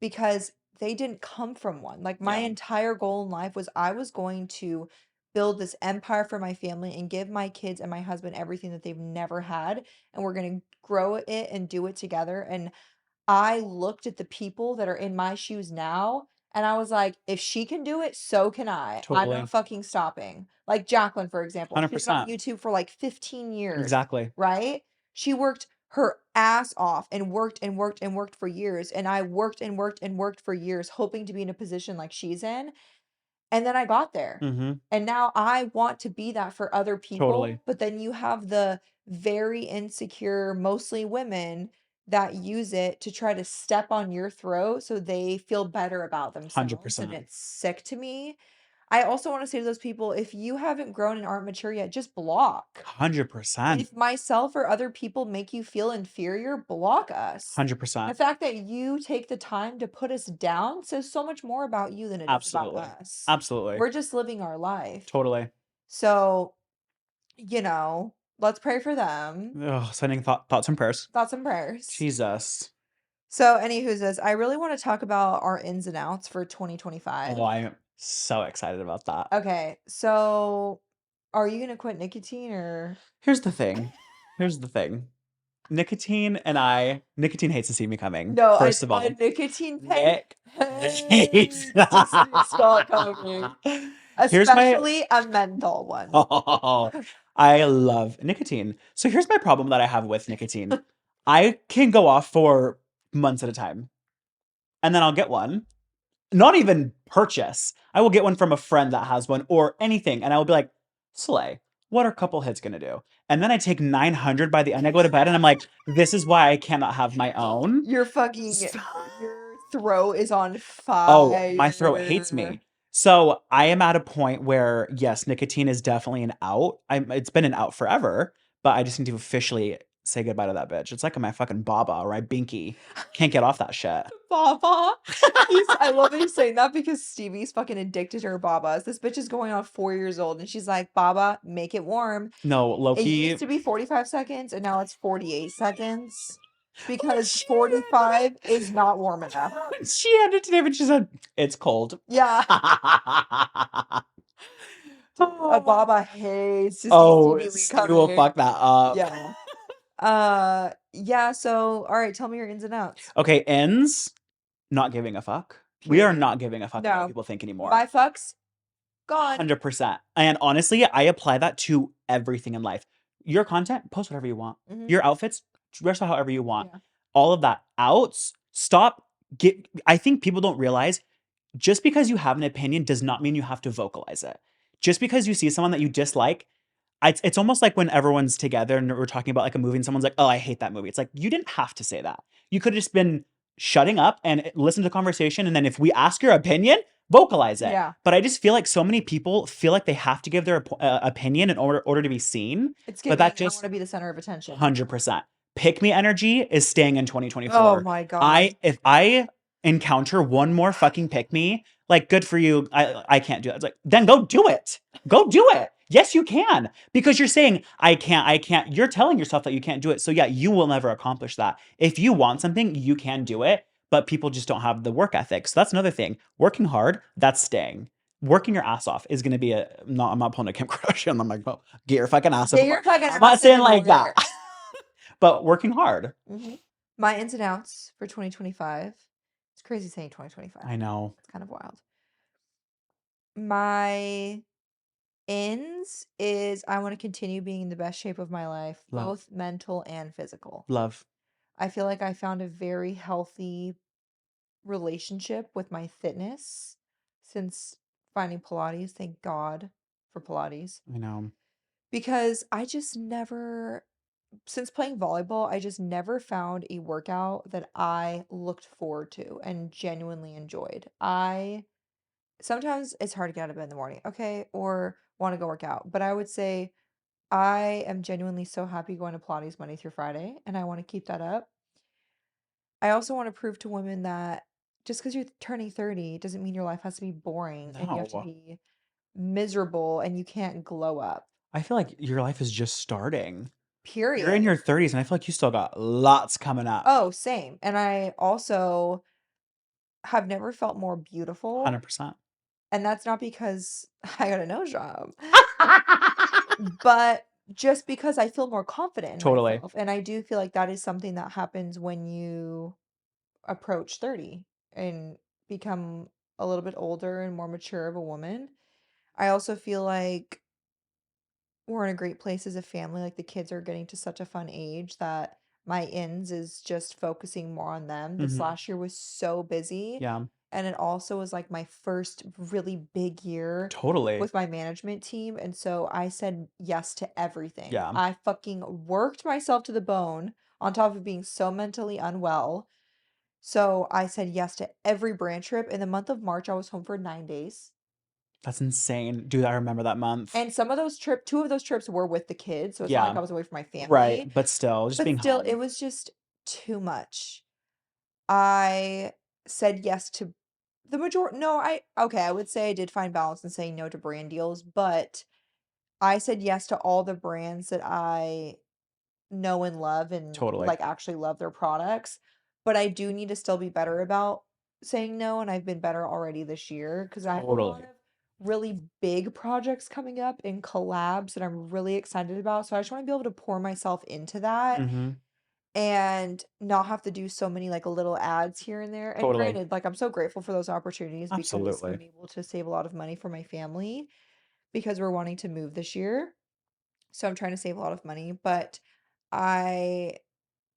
because they didn't come from one. Like my Yeah. entire goal in life was I was going to build this empire for my family and give my kids and my husband everything that they've never had, and we're going to grow it and do it together. And I looked at the people that are in my shoes now and I was like, if she can do it, so can I. I'm Totally. not fucking stopping. Like Jacqueline, for example, she's been on 100%. YouTube for like 15 years, Exactly. right? She worked her ass off and worked and worked and worked for years. And I worked and worked and worked for years, hoping to be in a position like she's in. And then I got there. Mhm. And now I want to be that for other Totally. people, but then you have the very insecure, mostly women, that use it to try to step on your throat so they feel better about themselves, and 100%. it's sick to me. I also wanna say to those people, if you haven't grown and aren't mature yet, just block. 100%. If myself or other people make you feel inferior, block us. The 100%. fact that you take the time to put us down says so much more about you than it does about Absolutely. us. Absolutely. We're just living our life. Totally. So, let's pray for them. Ugh, sending thoughts and prayers. Thoughts and prayers. Jesus. So, anywho's this, I really want to talk about our ins and outs for Oh, 2025. I am so excited about that. Okay, so are you gonna quit nicotine or Here's the thing. Here's the thing. Nicotine hates to see me coming, no, first of a all. nicotine pen Nick hates hates to see Scott coming, Here's my especially a menthol one. oh, I love nicotine. So here's my problem that I have with nicotine. I can go off for months at a time, and then I'll get one. Not even purchase. I will get one from a friend that has one or anything, and I will be like, "Slay, what are a couple hits gonna do?" And then I take 900 by the end. I go to bed, and I'm like, "This is why I cannot have my own." Your fucking So- your throat is on oh, my throat hates fire. me. So I am at a point where yes, nicotine is definitely an out. It's been an out forever, but I just need to officially say goodbye to that bitch. It's like my fucking baba or my binky. Can't get off that shit. Baba. I love that he's saying that because Stevie's fucking addicted to her babas. This bitch is going on 4 years old and she's like, Baba, make it warm. No, It used Loki. to be 45 seconds and now it's 48 seconds because She 45 is not warm enough. she handed it to David. She said, "It's cold." Yeah. A Oh, Baba hates to see oh, Stevie Lee Stevie will coming. fuck that up. Yeah. Yeah, so all right, tell me your ins and outs. Okay, ends. Not giving a fuck. We are Period. not giving a fuck about what No. people think anymore. My fucks gone. 100%. And honestly, I apply that to everything in life. Your content, post whatever you want. Mhm. Your outfits, dress however you want. Yeah. All of that. Outs, stop. I think people don't realize just because you have an opinion does not mean you have to vocalize it. Just because you see someone that you dislike, it's almost like when everyone's together and we're talking about like a movie and someone's like, "Oh, I hate that movie." It's like you didn't have to say that. You could have just been shutting up and listen to the conversation, and then if we ask your opinion, vocalize it. Yeah. But I just feel like so many people feel like they have to give their opinion in order to be seen. It's But giving, that I want just to be the center of attention. 100%. Pick me energy is staying in Oh 2024. my God. If I encounter one more fucking pick me, like good for you. I can't do that. It's like, then go do it. Go do it. Yes, you can. Because you're saying, I can't. You're telling yourself that you can't do it. So yeah, you will never accomplish that. If you want something, you can do it, but people just don't have the work ethic. So that's another thing. Working hard, that's staying. Working your ass off is going to be I'm not pulling a Kim Kardashian. I'm like, well, get your fucking ass in Get the your work. fucking I'm not ass in saying the like that, water. but working hard. My ins and outs for 2025. It's crazy saying 2025. I know. It's kind of wild. My ins is I want to continue being in the best shape of my life, Love. both mental and physical. Love. I feel like I found a very healthy relationship with my fitness since finding Pilates. Thank God for Pilates. I know. Because I just never, since playing volleyball, I just never found a workout that I looked forward to and genuinely enjoyed. Sometimes it's hard to get out of bed in the morning, okay, or want to go work out, but I would say I am genuinely so happy going to Pilates Monday through Friday, and I want to keep that up. I also want to prove to women that just because you're turning 30 doesn't mean your life has to be boring and you have to No. be miserable and you can't glow up. I feel like your life is just starting. You're in Period. your 30s, and I feel like you still got lots coming up. Oh, same. And I also have never felt more beautiful. 100%. And that's not because I got a nose job, but just because I feel more confident in Totally. myself. And I do feel like that is something that happens when you approach 30 and become a little bit older and more mature of a woman. I also feel like we're in a great place as a family. Like the kids are getting to such a fun age that my ins is just focusing more on them. This Mhm. last year was so busy. Yeah. and it also was like my first really big year Totally. with my management team, and so I said yes to everything. Yeah. I fucking worked myself to the bone on top of being so mentally unwell. So I said yes to every brand trip. In the month of March, I was home for 9 days. That's insane. Dude, I remember that month. And some of those two of those trips were with the kids, so it's not like Yeah. I was away from my Right. family, But still, just but being still, it home. was just too much. I said yes to the majority. No, okay, I would say I did find balance in saying no to brand deals, but I said yes to all the brands that I know and love and Totally. like actually love their products. But I do need to still be better about saying no, and I've been better already this year because I have a lot Totally. of really big projects coming up and collabs that I'm really excited about. So I just want to be able to pour myself into that Mhm. and not have to do so many like little ads here and there. And Totally. granted, like I'm so grateful for those opportunities because I'm Absolutely. able to save a lot of money for my family because we're wanting to move this year. So I'm trying to save a lot of money, but I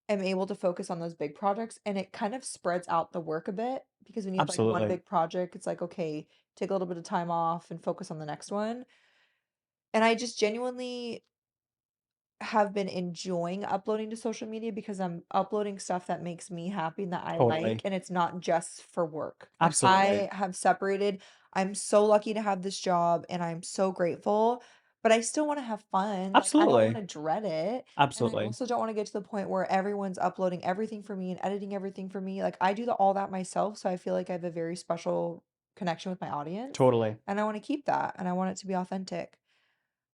am able to focus on those big projects and it kind of spreads out the work a bit because when you have like one Absolutely. big project, it's like, okay, take a little bit of time off and focus on the next one. And I just genuinely have been enjoying uploading to social media because I'm uploading stuff that makes me happy and that I like, Totally. and it's not just for work. Like Absolutely. I have separated. I'm so lucky to have this job and I'm so grateful, but I still want to have fun. Like I don't want Absolutely. to dread it. And I Absolutely. also don't want to get to the point where everyone's uploading everything for me and editing everything for me. Like I do all that myself, so I feel like I have a very special connection with my audience. Totally. And I want to keep that and I want it to be authentic.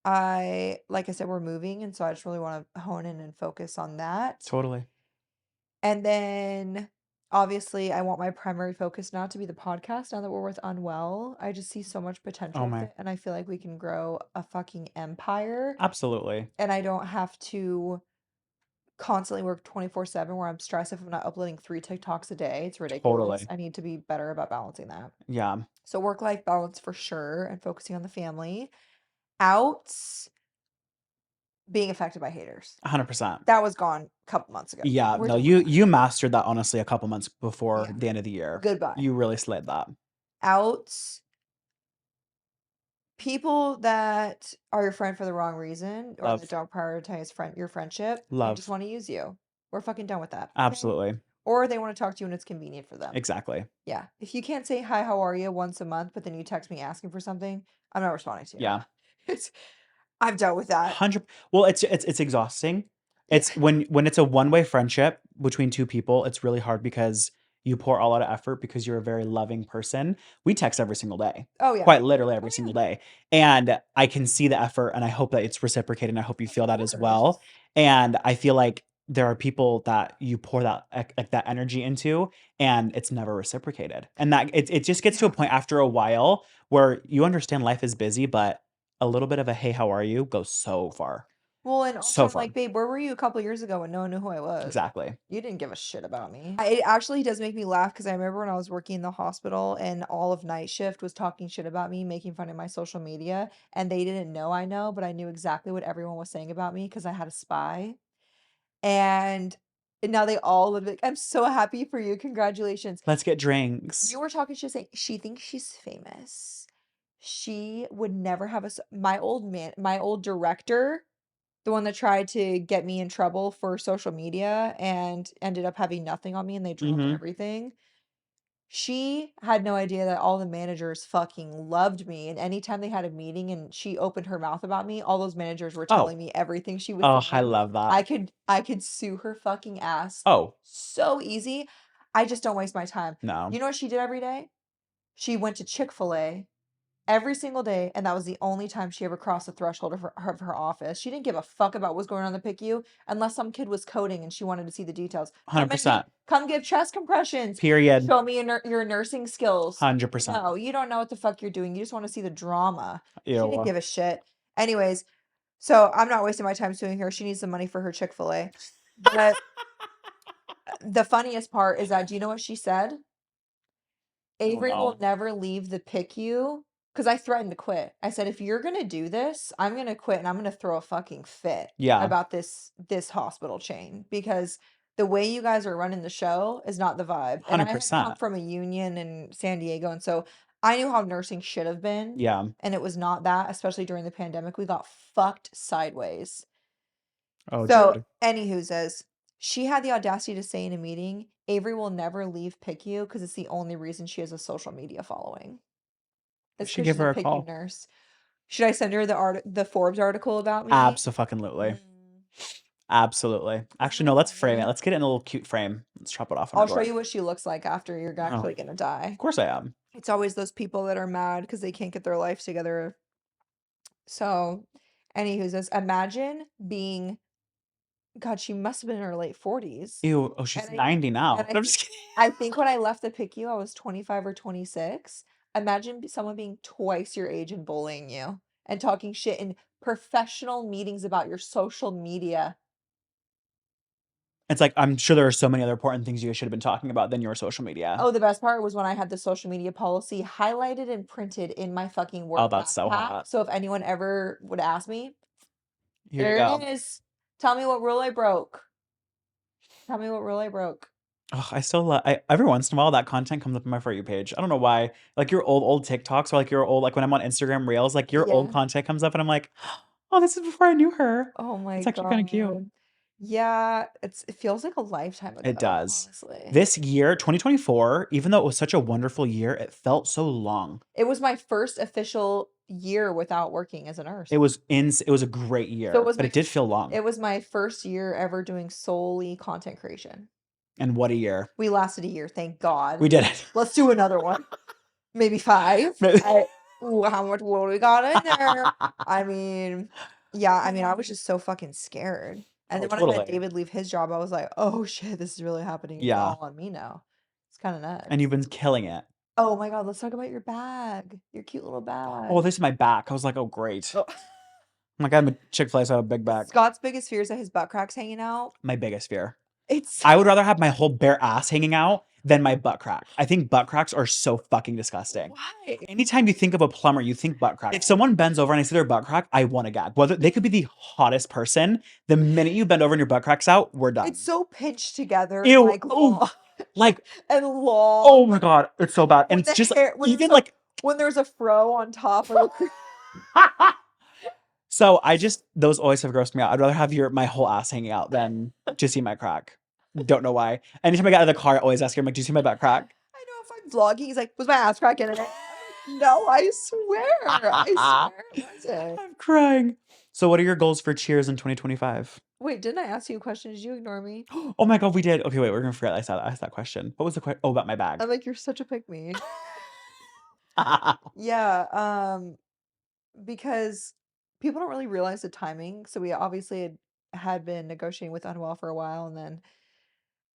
Like I said, we're moving, and so I just really want to hone in and focus on that. Totally. And then obviously, I want my primary focus now to be the podcast now that we're with Unwell. I just see so much Oh potential with my. it, and I feel like we can grow a fucking empire, Absolutely. and I don't have to constantly work 24/7 where I'm stressed if I'm not uploading 3 TikToks a day. It's ridiculous. Totally. I need to be better about balancing that. Yeah. So work-life balance for sure and focusing on the family. Outs being affected by haters. 100%. That was gone a couple months ago. Yeah. We're No, done with that. you mastered that honestly a couple months before Yeah. the end of the year. Goodbye. You really slayed that. Outs, people that are your friend for the wrong reason or that Love. don't prioritize your friendship and just Love. want to use you. We're fucking done with that. Okay? Absolutely. Or they want to talk to you when it's convenient for them. Exactly. Yeah. If you can't say hi, how are you once a month, but then you text me asking for something, I'm not responding to you. Yeah. It's I've dealt with that. 100. Well, it's exhausting. Yeah. It's when it's a one-way friendship between two people, it's really hard because you pour a lot of effort because you're a very loving person. We text every single day. Oh yeah. Quite literally every Oh single yeah. day. And I can see the effort and I hope that it's reciprocated and I hope you Of feel that as well. course. And I feel like there are people that you pour that like that energy into and it's never reciprocated. And that it just gets to a Yeah. point after a while where you understand life is busy, but a little bit of a "Hey, how are you?" goes so far. Well, and also So I'm far. like, babe, where were you a couple years ago when no one knew who I was? Exactly. You didn't give a shit about me. It actually does make me laugh because I remember when I was working in the hospital and all of night shift was talking shit about me, making fun of my social media, and they didn't know I know, but I knew exactly what everyone was saying about me because I had a spy. And now they all live like, I'm so happy for you. Congratulations. Let's get You drinks. were talking shit saying she thinks she's famous. She would never have my old man, my old director, the one that tried to get me in trouble for social media and ended up having nothing on me and they dropped Mhm. everything. She had no idea that all the managers fucking loved me, and anytime they had a meeting and she opened her mouth about me, all those managers were Oh. telling me everything she was Oh, I saying. love that. I could sue her fucking ass Oh, so easy. I just don't waste my time. no. You know what she did every day? She went to Chick-fil-A every single day, and that was the only time she ever crossed the threshold of her office. She didn't give a fuck about what's going on in the PICU unless some kid was coding and she wanted to see the details. 100%. Come give chest compressions. Period. Show me your nursing skills. 100%. No, you don't know what the fuck you're doing. You just want to see the drama. She didn't Ew. give a shit. Anyways, so I'm not wasting my time suing her. She needs the money for her Chick-fil-A. But the funniest part is that do you know what she said? Oh, Avery will no. never leave the PICU because I threatened to quit. I said, if you're gonna do this, I'm gonna quit and I'm gonna throw a fucking fit Yeah. about this hospital chain because the way you guys are running the show is not the vibe. And I had come 100%. from a union in San Diego, and so I knew how nursing should have been, Yeah. and it was not that, especially during the pandemic. We got fucked sideways. Oh, So, dude. anywho says she had the audacity to say in a meeting, Avery will never leave PICU because it's the only reason she has a social media following. We It's should because give she's a her a PICU call. nurse. Should I send her the Forbes article about me? Absolutely. Mm. Absolutely. Isn't Actually, that no, let's frame it. funny? Let's get it in a little cute frame. Let's chop it off in our I'll show door. you what she looks like after you're Oh, actually gonna of die. course I am. It's always those people that are mad because they can't get their life together. So, anywho says, imagine being, God, she must have been in her late 40s. Ew. Oh, And she's I 90 and now. I I'm think just kidding. I think when I left the PICU, I was 25 or 26. Imagine someone being twice your age and bullying you and talking shit in professional meetings about your social media. It's like, I'm sure there are so many other important things you should have been talking about than your social media. Oh, the best part was when I had the social media policy highlighted and printed in my fucking Oh, work that's so backpack. hot. So if anyone ever would ask me, Here you there it go. is. Tell me what rule I broke. Tell me what rule I broke. Oh, I still love. Every once in a while that content comes up on my For You page. I don't know why. Like your old TikToks or like your old like when I'm on Instagram Reels, like your old Yeah. content comes up and I'm like, oh, this is before I knew her. Oh my It's actually kind of cute. God. Yeah, it feels like a lifetime It ago, does. honestly. This year, 2024, even though it was such a wonderful year, it felt so long. It was my first official year without working as a nurse. It was a great So year, but it did feel long. it was my first year ever doing solely content creation. And what a year. We lasted a year, thank God. We did it. Let's do another one. Maybe 5. Ooh, how much what we got in there? I mean, yeah, I mean, I was just so fucking scared. And Oh, then when I had totally. David leave his job, I was like, "Oh shit, this is really happening. It's Yeah. all on me now." It's kind of And you've nuts. been killing it. Oh my God, let's talk about your bag. Your cute little Oh, bag. this is my back. I was like, oh, great. Oh. Oh my God, I'm a Chick-fil-A, so I have a big back. Scott's biggest fear is that his butt crack's hanging out. My biggest fear. It's I would rather have my whole bare ass hanging out than my butt crack. I think butt cracks are so fucking disgusting. why? Anytime you think of a plumber, you think butt crack. If someone bends over and I see their butt crack, I want to gag. Whether they could be the hottest person, the minute you bend over and your butt crack's out, we're done. It's so pinched together and Ew. like Oh, long like, and long. oh my God, it's so bad. And When it's the just hair, when even there's a like, when there's a fro on top of the so those always have grossed me out. I'd rather have my whole ass hanging out than to see my crack. Don't know why. Anytime I get out of the car, I always ask him, like, do you see my butt crack? I know if I'm vlogging, he's like, "Was my ass crack in it?" I'm like, no, I swear it wasn't. I'm crying. So what are your goals for Cheers in 2025? Wait, didn't I ask you a question? Did you ignore me? Oh my God, we did. Okay, wait, we're gonna forget I asked that question. What was the question? Oh, about my bag. I'm like, you're such a pick me. Yeah, because people don't really realize the timing. So we obviously had been negotiating with Unwell for a while, and then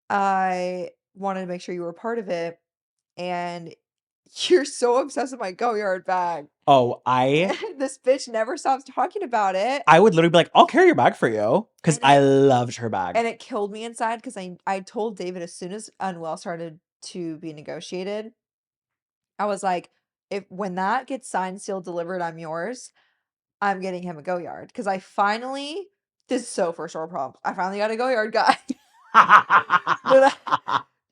I wanted to make sure you were part of it. And you're so obsessed with my Goyard bag. Oh, And this bitch never stops talking about it. I would literally be like, I'll carry your bag for you. Because And I loved her bag. And it killed me inside because I told David as soon as Unwell started to be negotiated, I was like, if when that gets signed, sealed, delivered, I'm yours. I'm getting him a Goyard because I finally. This is so first world problems. I finally got a Goyard guy.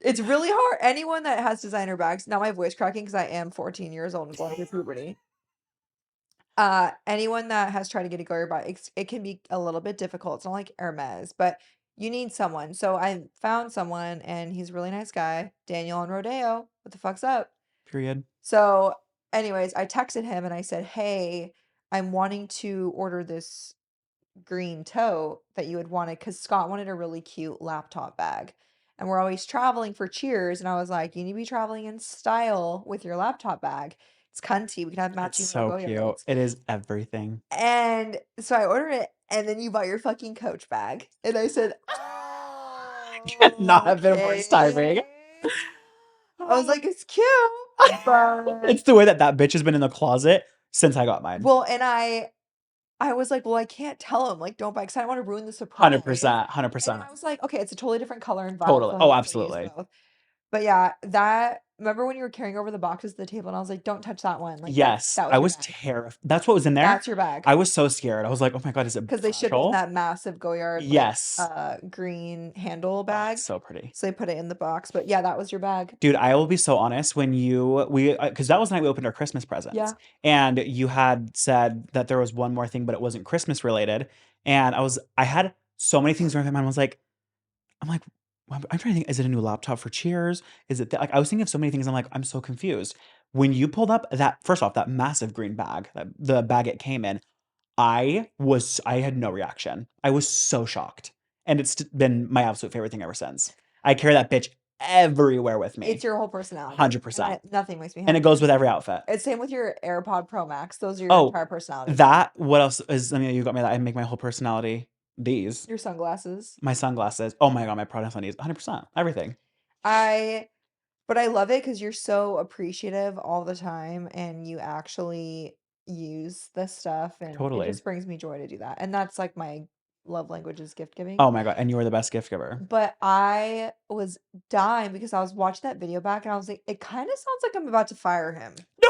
It's really hard. Anyone that has designer bags, now my voice cracking because I am 14 years old and going through puberty. Anyone that has tried to get a Goyard bag, it can be a little bit difficult. It's not like Hermes, but you need someone. So I found someone, and he's a really nice guy, Daniel on Rodeo. What the fuck's up? Period. So, anyways, I texted him and I said, "Hey, I'm wanting to order this green tote that you had wanted because Scott wanted a really cute laptop bag. And we're always traveling for Cheers. And I was like, you need to be traveling in style with your laptop bag. It's cunty. We can have It's matching little so cute. Goyards." It is everything. And so I ordered it, and then you bought your fucking Coach bag. And I said, Cannot "Oh, have been worse timing. okay." I was like, it's cute, but It's the way that bitch has been in the closet since I got mine. well, and I was like, well, I can't tell him, like, don't buy, because I don't want to ruin the surprise. 100%. And 100%. I was like, okay, it's a totally different color and vibe. Totally. So Oh, I'll actually use absolutely. both. But yeah, that remember when you were carrying over the boxes to the table and I was like, don't touch that one. Like Yes, that I was your was bag. terrified. That's what was in there? That's your bag. I was so scared. I was like, "Oh my god, is it Because they shipped it in fragile?" that massive Goyard like Yes. green handle Oh, bag. it's so pretty. So they put it in the box. But yeah, that was your bag. Dude, I will be so honest, when because that was the night we opened our Christmas presents, Yeah. and you had said that there was one more thing, but it wasn't Christmas related, and I had so many things in my mind. I'm like, I'm trying to think, is it a new laptop for Cheers? Is it like I was thinking of so many things. I'm like, I'm so confused. When you pulled up that first off that massive green bag, the bag it came in, I had no reaction. I was so shocked, and it's been my absolute favorite thing ever since. I carry that bitch everywhere with It's me, your whole personality. And 100%, nothing makes me and it happier. goes with every outfit. It's same with your AirPod Pro Max. Those are your Oh, entire personality. what else is? I mean, you got me that. I make my whole personality. These Your sunglasses. my sunglasses. Oh my god, my products on these, 100%, everything. I But I love it because you're so appreciative all the time and you actually use this stuff and it Totally. just brings me joy to do that. And that's like my love language is gift giving. Oh my god, and you were the best gift giver. But I was dying because I was watching that video back and I was like, it kind of sounds like I'm about to fire him. No,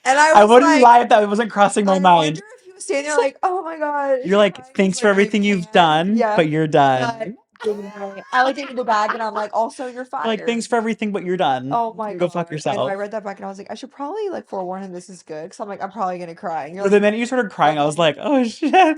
And I I was wouldn't like, lie if that wasn't crossing my I wonder mind. if he was standing there like, oh my God, You're should like, I? He's thanks for like, I everything you've can. done, Yeah. but you're But done. I looked into the bag and I'm like, also, you're You're like, thanks fired. for everything, but you're done. Oh my Go fuck God. I know I yourself. read that back and I was like, I should probably like forewarn him this is good. Cause I'm like, I'm probably gonna cry. And you're No, like, the minute you started crying, I was okay. like, oh shit.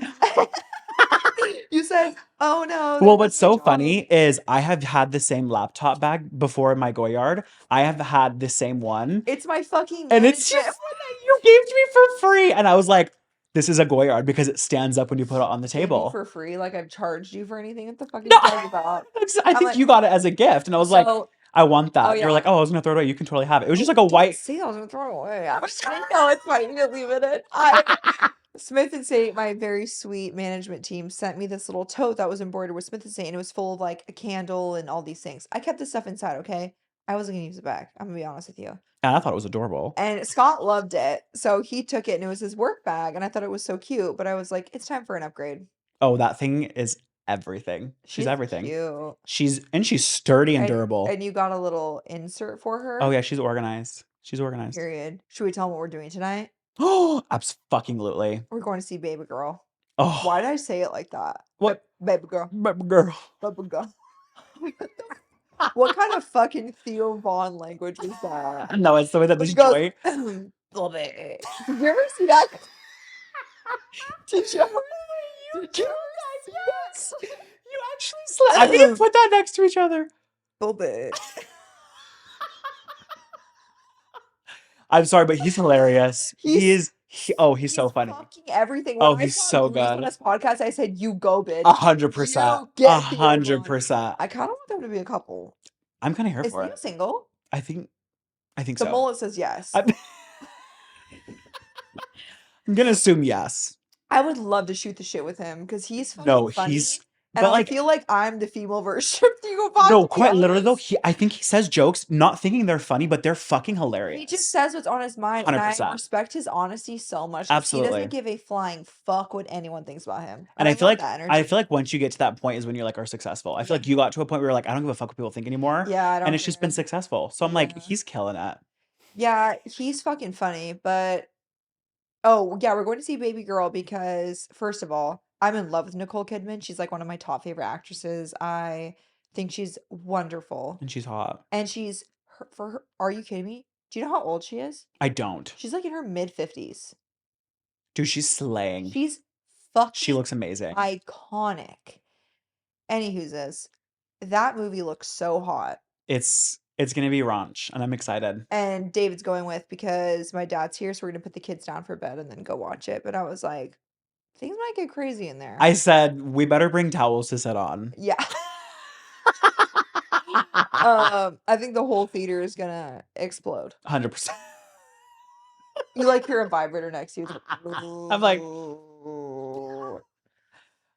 You said, oh no, there Well, goes what's my so job. funny is I have had the same laptop bag before in my Goyard. I have had the same one, It's my fucking and it's management. just one that you gave to me for free. And I was like, this is a Goyard because it stands up when you put it on the Gave me table. for free. Like I've charged you for anything. What the fuck are No, you talking about? I I'm think like, you got it as a gift, and I was like, so, I want oh that. And you were like, yeah. oh, I was gonna throw it away. You can totally have it. It was just Oh, like a didn't white. say I was gonna throw it away. I was like, no, it's fine. You can leave it in. Smith and State, my very sweet management team, sent me this little tote that was embroidered with Smith and State, and it was full of like a candle and all these things. I kept this stuff inside, okay? I wasn't gonna use it back. I'm gonna be honest with you. And I thought it was adorable. And Scott loved it, so he took it, and it was his work bag, and I thought it was so cute. But I was like, it's time for an upgrade. Oh, that thing is everything. She's She's everything. cute, She's sturdy and and durable. you got a little insert for Oh her. yeah, she's organized. She's organized. Period. Should we tell them what we're doing tonight? Oh, abs-fucking-lutely. We're going to see Baby Girl. Why did Oh, I say it like that? what, Baby Girl. girl? Baby Girl. What kind of fucking Theo Vaughn language is that? No, it's the way that When this he goes, joy. love it. Did you ever see that? Did you ever? Did you ever see Yes, you actually slept. I'm gonna that? put that next to each other. Love it. I'm sorry, but he's hilarious. He's He's he's so funny. fucking everything. When Oh, I he's saw so Grease on good. his podcast, I said, "You go, bitch. 100%. You A get Theo hundred Vaughn." percent. I kind of want them to be a couple. I'm kind of here Is for Theo it. single? I think. I think The so. mullet says yes. I'm gonna assume yes. I would love to shoot the shit with him because he's No, fucking funny, and but I like, feel like I'm the female version of Theo Vaughn, no, to be quite literally though. honest. I think he says jokes, not thinking they're funny, but they're fucking He just hilarious. says what's on his mind, and I 100%. respect his honesty so much because he doesn't Absolutely. give a flying fuck what anyone thinks about him, And and I love that I energy. feel like once you get to that point is when you're like are successful. I feel Yeah. like you got to a point where you're like, I don't give a fuck what people think anymore. Yeah, I And don't it's just been care. successful. So I'm like, Yeah. he's killing it. Yeah, he's fucking funny, but oh, yeah, we're going to see Baby Girl because first of all, I'm in love with Nicole Kidman. She's like one of my top favorite actresses. I think she's wonderful. And she's hot. And she's for her, are you kidding me? Do you know how old she is? I don't. She's like in her mid 50s. Dude, she's slaying. She's She fucking looks amazing. iconic. Anywho's this. That movie looks so hot. It's gonna be Ranch, and I'm excited. And David's going with because my dad's here, so we're gonna put the kids down for bed and then go watch it. But I was like, things might get crazy in there. I said we better bring towels to sit on. Yeah. I think the whole theater is gonna explode. 100%. You like hear a vibrator next to you. I'm like,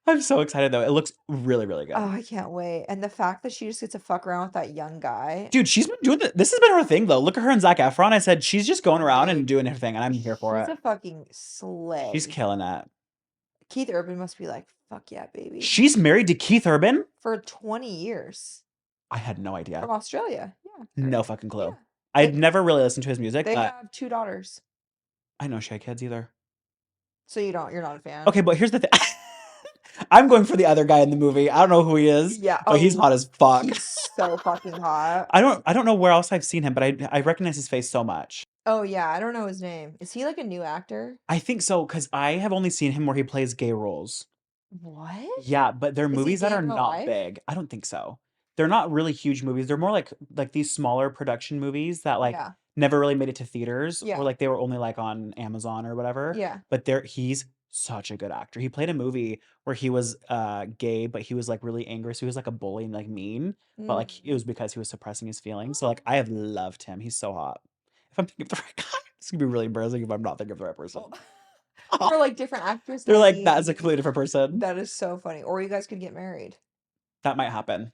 I'm so excited though. It looks really, really good. Oh, I can't wait. And the fact that she just gets to fuck around with that young guy. Dude, she's been doing this has been her thing though. Look at her and Zac Efron. I said she's just going around and doing her thing, and I'm here for She's it. a fucking slay. She's killing it. Keith Urban must be like, fuck yeah, baby. She's married to Keith Urban? For 20 years. I had no From idea. Australia. Yeah. actor. No fucking Yeah. clue. I'd never really listened to his music, They but have 2 daughters. I know she had kids either. So you're not a fan? Okay, but here's the thing. I'm going for the other guy in the movie. I don't know who he is, Yeah. but he's Oh, hot as fuck. he's so fucking hot. I don't know where else I've seen him, but I recognize his face so much. Oh, yeah, I don't know his name. Is he, like, a new actor? I think so, because I have only seen him where he plays gay roles. What? Yeah, but they're Is he movies that gay are in real not life? big. I don't think so. They're not really huge movies. They're more like these smaller production movies that like Yeah. never really made it to theaters or Yeah. like they were only like on Amazon or whatever. Yeah. But he's such a good actor. He played a movie where he was gay, but he was like really angry. So he was like a bully and like mean, but like it Mm. was because he was suppressing his feelings. So like I have loved him. He's so hot. If I'm thinking of the right guy, it's gonna be really embarrassing if I'm not thinking of the right person. Oh. Or, like, different actors They're like, that is a names. completely different person. That is so funny. Or you guys could get married. That might happen.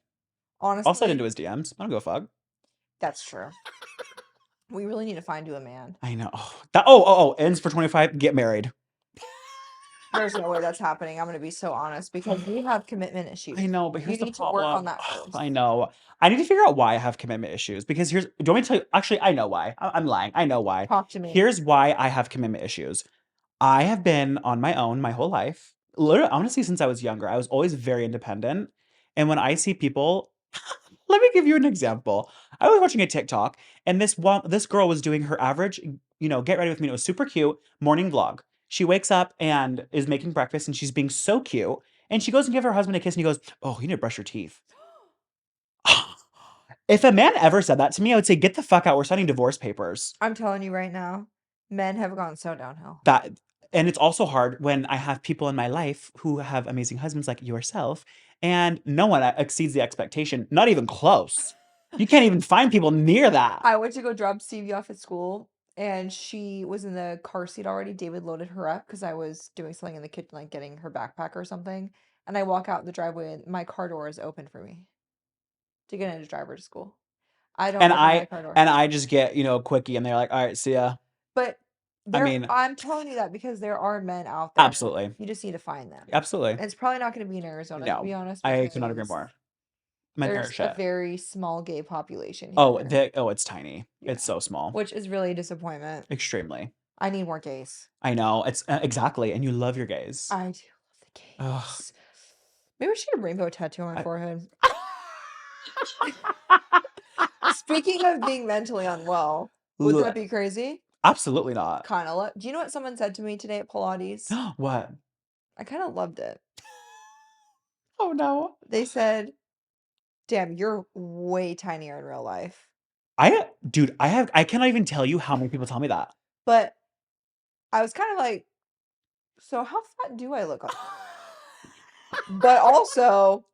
I'll slide Honestly, into his DMs. I don't give a fuck. that's true. We really need to find you a man. I know. Oh, ends for 25. Get married. There's no way that's happening. I'm gonna be so honest because you have commitment issues. I know, but You here's the need to work on problem. that first. I know. I need to figure out why I have commitment issues because do you want me to tell you? Actually, I know why. I'm lying. I know why. Talk to me. Here's why I have commitment issues. I have been on my own my whole life. Literally, honestly, since I was younger, I was always very independent. And when I see people, let me give you an example. I was watching a TikTok, and this girl was doing her average, get ready with me. And it was super cute morning vlog. She wakes up and is making breakfast, and she's being so cute. And she goes and give her husband a kiss, and he goes, "Oh, you need to brush your teeth." If a man ever said that to me, I would say, "Get the fuck out. We're signing divorce papers." I'm telling you right now, men have gone so downhill. And it's also hard when I have people in my life who have amazing husbands like yourself, and no one exceeds the expectation. Not even close. You can't even find people near that. I went to go drop Stevie off at school, and she was in the car seat already. David loaded her up because I was doing something in the kitchen, like getting her backpack or something. And I walk out the driveway, and my car door is open for me to get into driver to school. I don't And open my I car door. and I just get, a quickie and they're like, "All right, see ya." But I mean, I'm telling you that because there are men out there. absolutely. You just need to find them. Absolutely. And it's probably not going to be in Arizona, to be No. honest, I could not agree because more. Men are there's a shit. very small gay population Oh, here, it's tiny. It's Yeah. so small. which is really a disappointment. Extremely. I need more gays. I know. It's exactly. And you love your gays. I do love the Ugh. gays. Maybe I should get a rainbow tattoo on my I- forehead. Speaking of being mentally unwell, would that be crazy? Absolutely not. Kind of. Do you know what someone said to me today at Pilates? What? I kind of loved it. Oh no. They said, "Damn, you're way tinier in real life." Dude, I cannot even tell you how many people tell me that. But I was kind of like, so how fat do I look like? But also,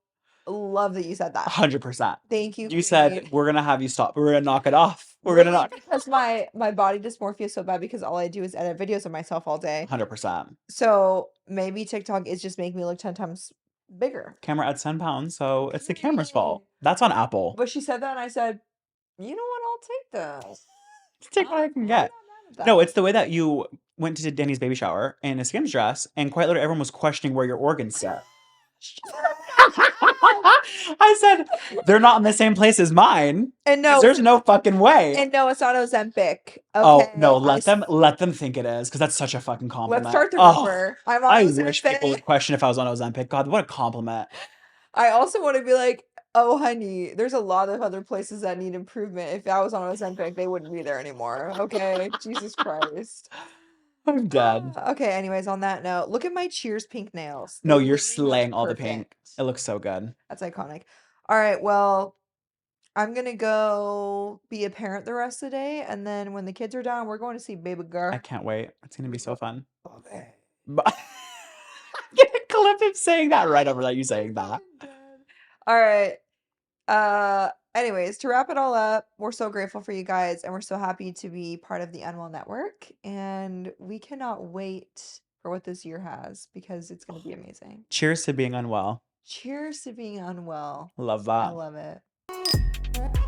love that you said that. 100%. Thank you, You said Queen. we're gonna have you stop. We're gonna knock it off. We're Really, gonna knock because my body dysmorphia is so bad because all I do is edit videos of myself all day. 100%. So maybe TikTok is just making me look 10 times bigger. Camera adds 10 pounds, so it's the camera's fault. That's on Apple. But she said that, and I said, you know what? I'll take that. Take what I can I'm get. not mad at No, that. it's the way that you went to Danny's baby shower in a Skims dress, and quite literally everyone was questioning where your organs sat. I said, they're not in the same place as mine. And 'Cause no, there's no fucking way. and no, it's not Ozempic. Oh Okay, no, let them think it is, because that's such a fucking compliment. let's start the Oh, rumor. I'm on I wish people Ozempic. would question if I was on Ozempic. God, what a compliment. I also want to be like, oh, honey, there's a lot of other places that need improvement. If I was on Ozempic, they wouldn't be there anymore. Okay, Jesus Christ. I'm dead. Okay, anyways, on that note, look at my Cheers pink nails. No, They you're literally look slaying all the pink. perfect. It looks so good. That's iconic. All right, well, I'm gonna go be a parent the rest of the day, and then when the kids are down, we're going to see Baby Girl. I can't wait. It's gonna be so fun. Okay. But get a clip of saying that right over that you saying that. All right. Anyways, to wrap it all up, we're so grateful for you guys, and we're so happy to be part of the Unwell Network, and we cannot wait for what this year has because it's gonna be amazing. Cheers to being unwell. Cheers to being unwell. Love I that. love it.